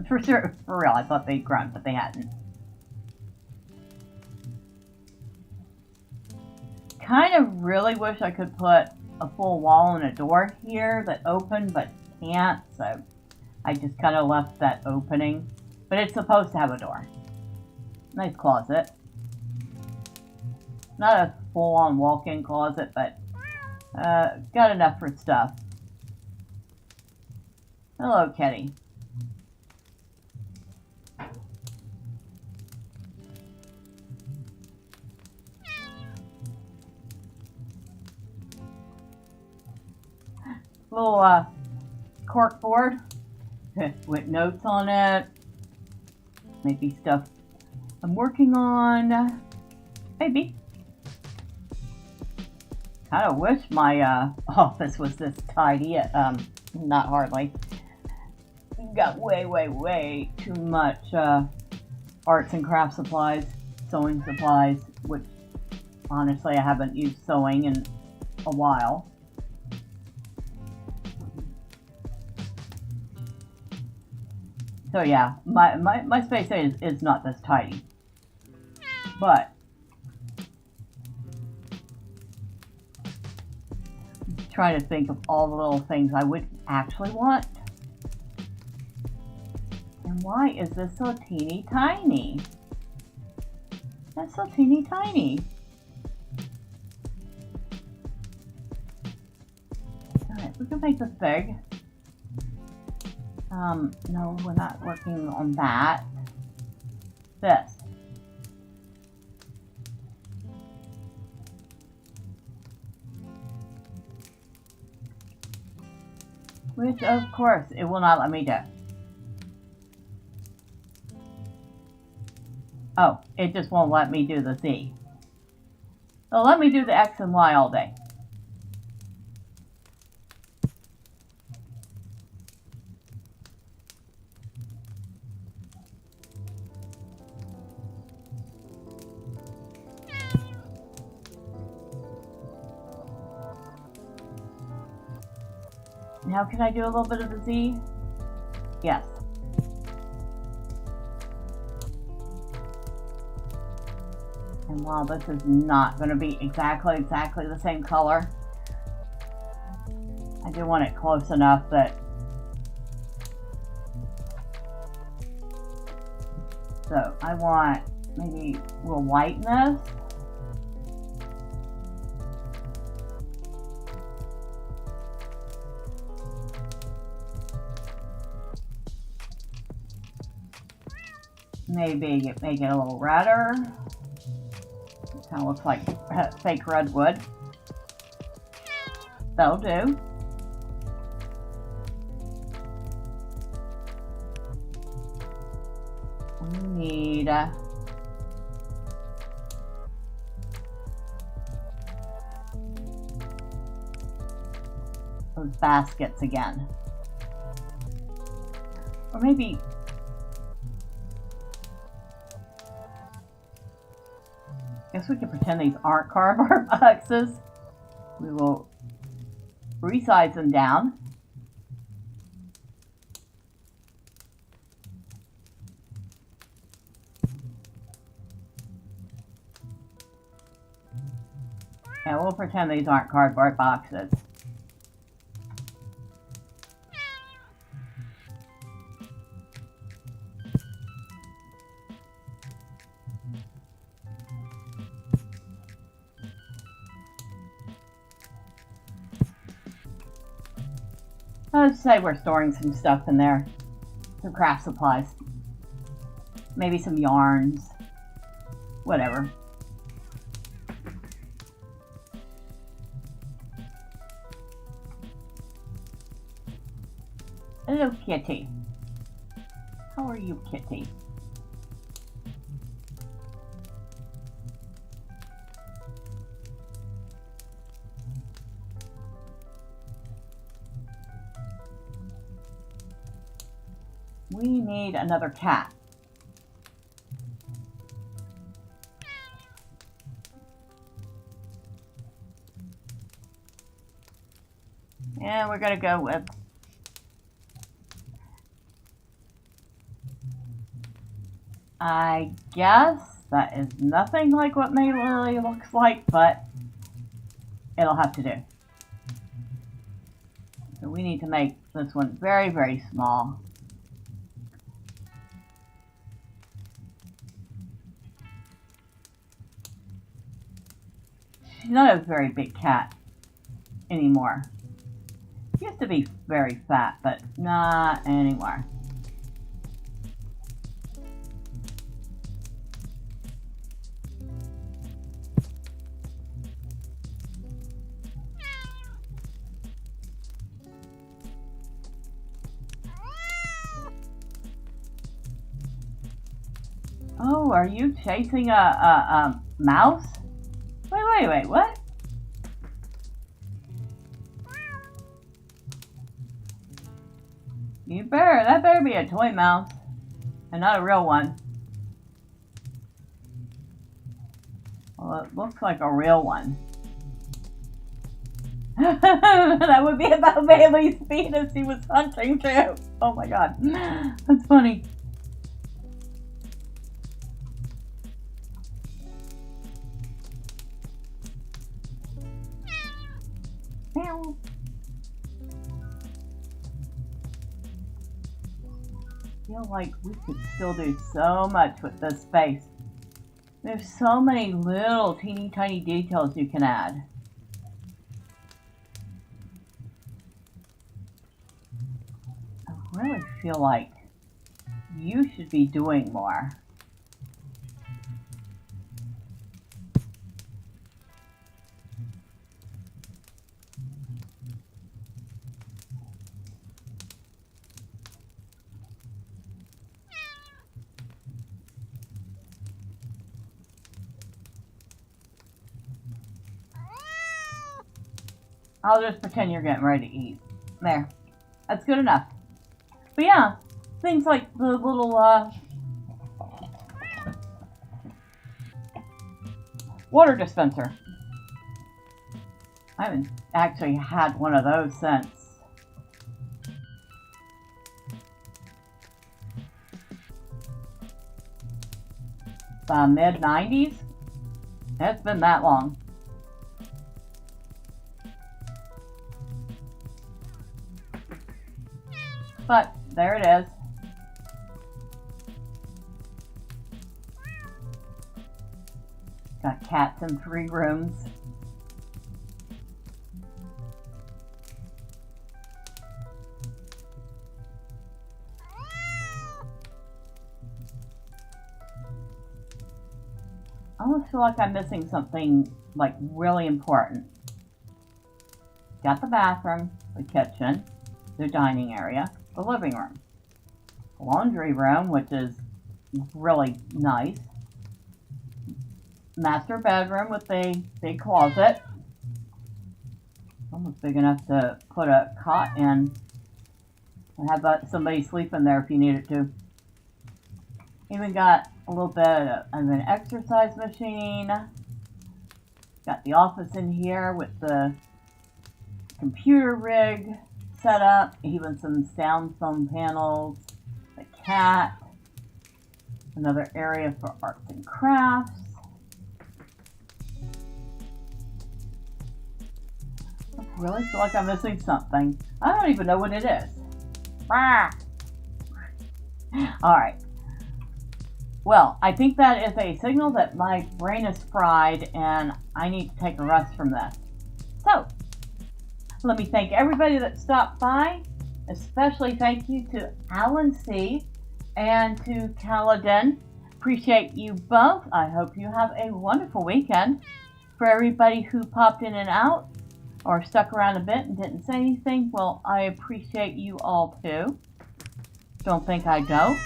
[SPEAKER 1] For sure, for real, I thought they'd grown, but they hadn't. Kind of really wish I could put a full wall and a door here that opened, but can't, so I just kind of left that opening. But it's supposed to have a door. Nice closet. Not a full-on walk-in closet, but got enough for stuff. Hello, Kitty. little cork board with notes on it. Maybe stuff I'm working on. Maybe. Kind of wish my office was this tidy. Not hardly. Got way too much arts and craft supplies, sewing supplies, which honestly I haven't used sewing in a while. So yeah, my space is not this tidy. But trying to think of all the little things I would actually want. And why is this so teeny tiny? That's so teeny tiny. Alright, we can make this big. No, we're not working on that. This. Which, of course, it will not let me do. Oh, it just won't let me do the Z. It'll let me do the X and Y all day. Now can I do a little bit of the Z? Yes. And while this is not going to be exactly the same color, I do want it close enough that so I want maybe we'll whiten this. Maybe make it a little redder. It kind of looks like fake redwood. That'll do. We need those baskets again. Or maybe guess we can pretend these aren't cardboard boxes. We will resize them down. And we'll pretend these aren't cardboard boxes. Let's say we're storing some stuff in there. Some craft supplies. Maybe some yarns. Whatever. Hello, kitty. How are you, kitty? We need another cat. And we're going to go with I guess that is nothing like what Maylily looks like, but it'll have to do. So we need to make this one very, very small. She's not a very big cat anymore. She used to be very fat, but not anymore. Oh, are you chasing a mouse? Wait, what? That better be a toy mouse and not a real one. Well, it looks like a real one. That would be about Bailey's speed as he was hunting too. Oh my god. That's funny. Meow. I feel like we could still do so much with this space. There's so many little teeny tiny details you can add. I really feel like you should be doing more. I'll just pretend you're getting ready to eat. There. That's good enough. But yeah, things like the little water dispenser. I haven't actually had one of those since the mid-90s. It's been that long. But there it is. Got cats in 3 rooms. I almost feel like I'm missing something like really important. Got the bathroom, the kitchen, the dining area, the living room, the laundry room, which is really nice, master bedroom with a big closet, almost big enough to put a cot in and have somebody sleep in there if you needed to. Even got a little bit of an exercise machine. Got the office in here with the computer rig set up, even some sound foam panels, the cat, another area for arts and crafts. I really feel like I'm missing something. I don't even know what it is. Alright. Well, I think that is a signal that my brain is fried and I need to take a rest from this. So, let me thank everybody that stopped by. Especially thank you to Alan C. and to Kaladin. Appreciate you both. I hope you have a wonderful weekend. For everybody who popped in and out or stuck around a bit and didn't say anything, well, I appreciate you all too. Don't think I don't.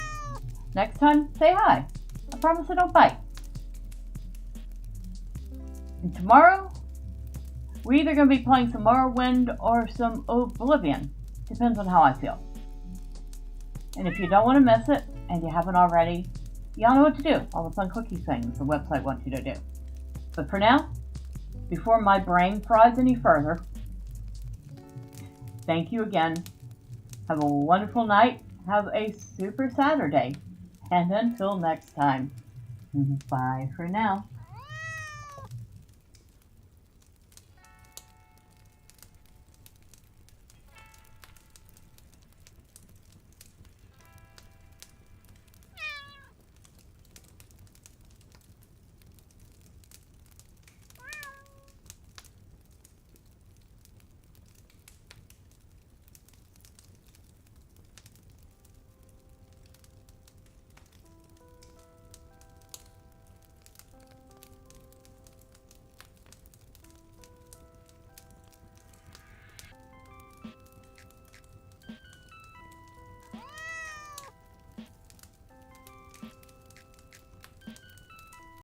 [SPEAKER 1] Next time, say hi. I promise I don't bite. And tomorrow, we're either going to be playing some Morrowind or some Oblivion. Depends on how I feel. And if you don't want to miss it, and you haven't already, y'all know what to do. All the fun cookie things the website wants you to do. But for now, before my brain fries any further, thank you again. Have a wonderful night. Have a super Saturday. And until next time, bye for now.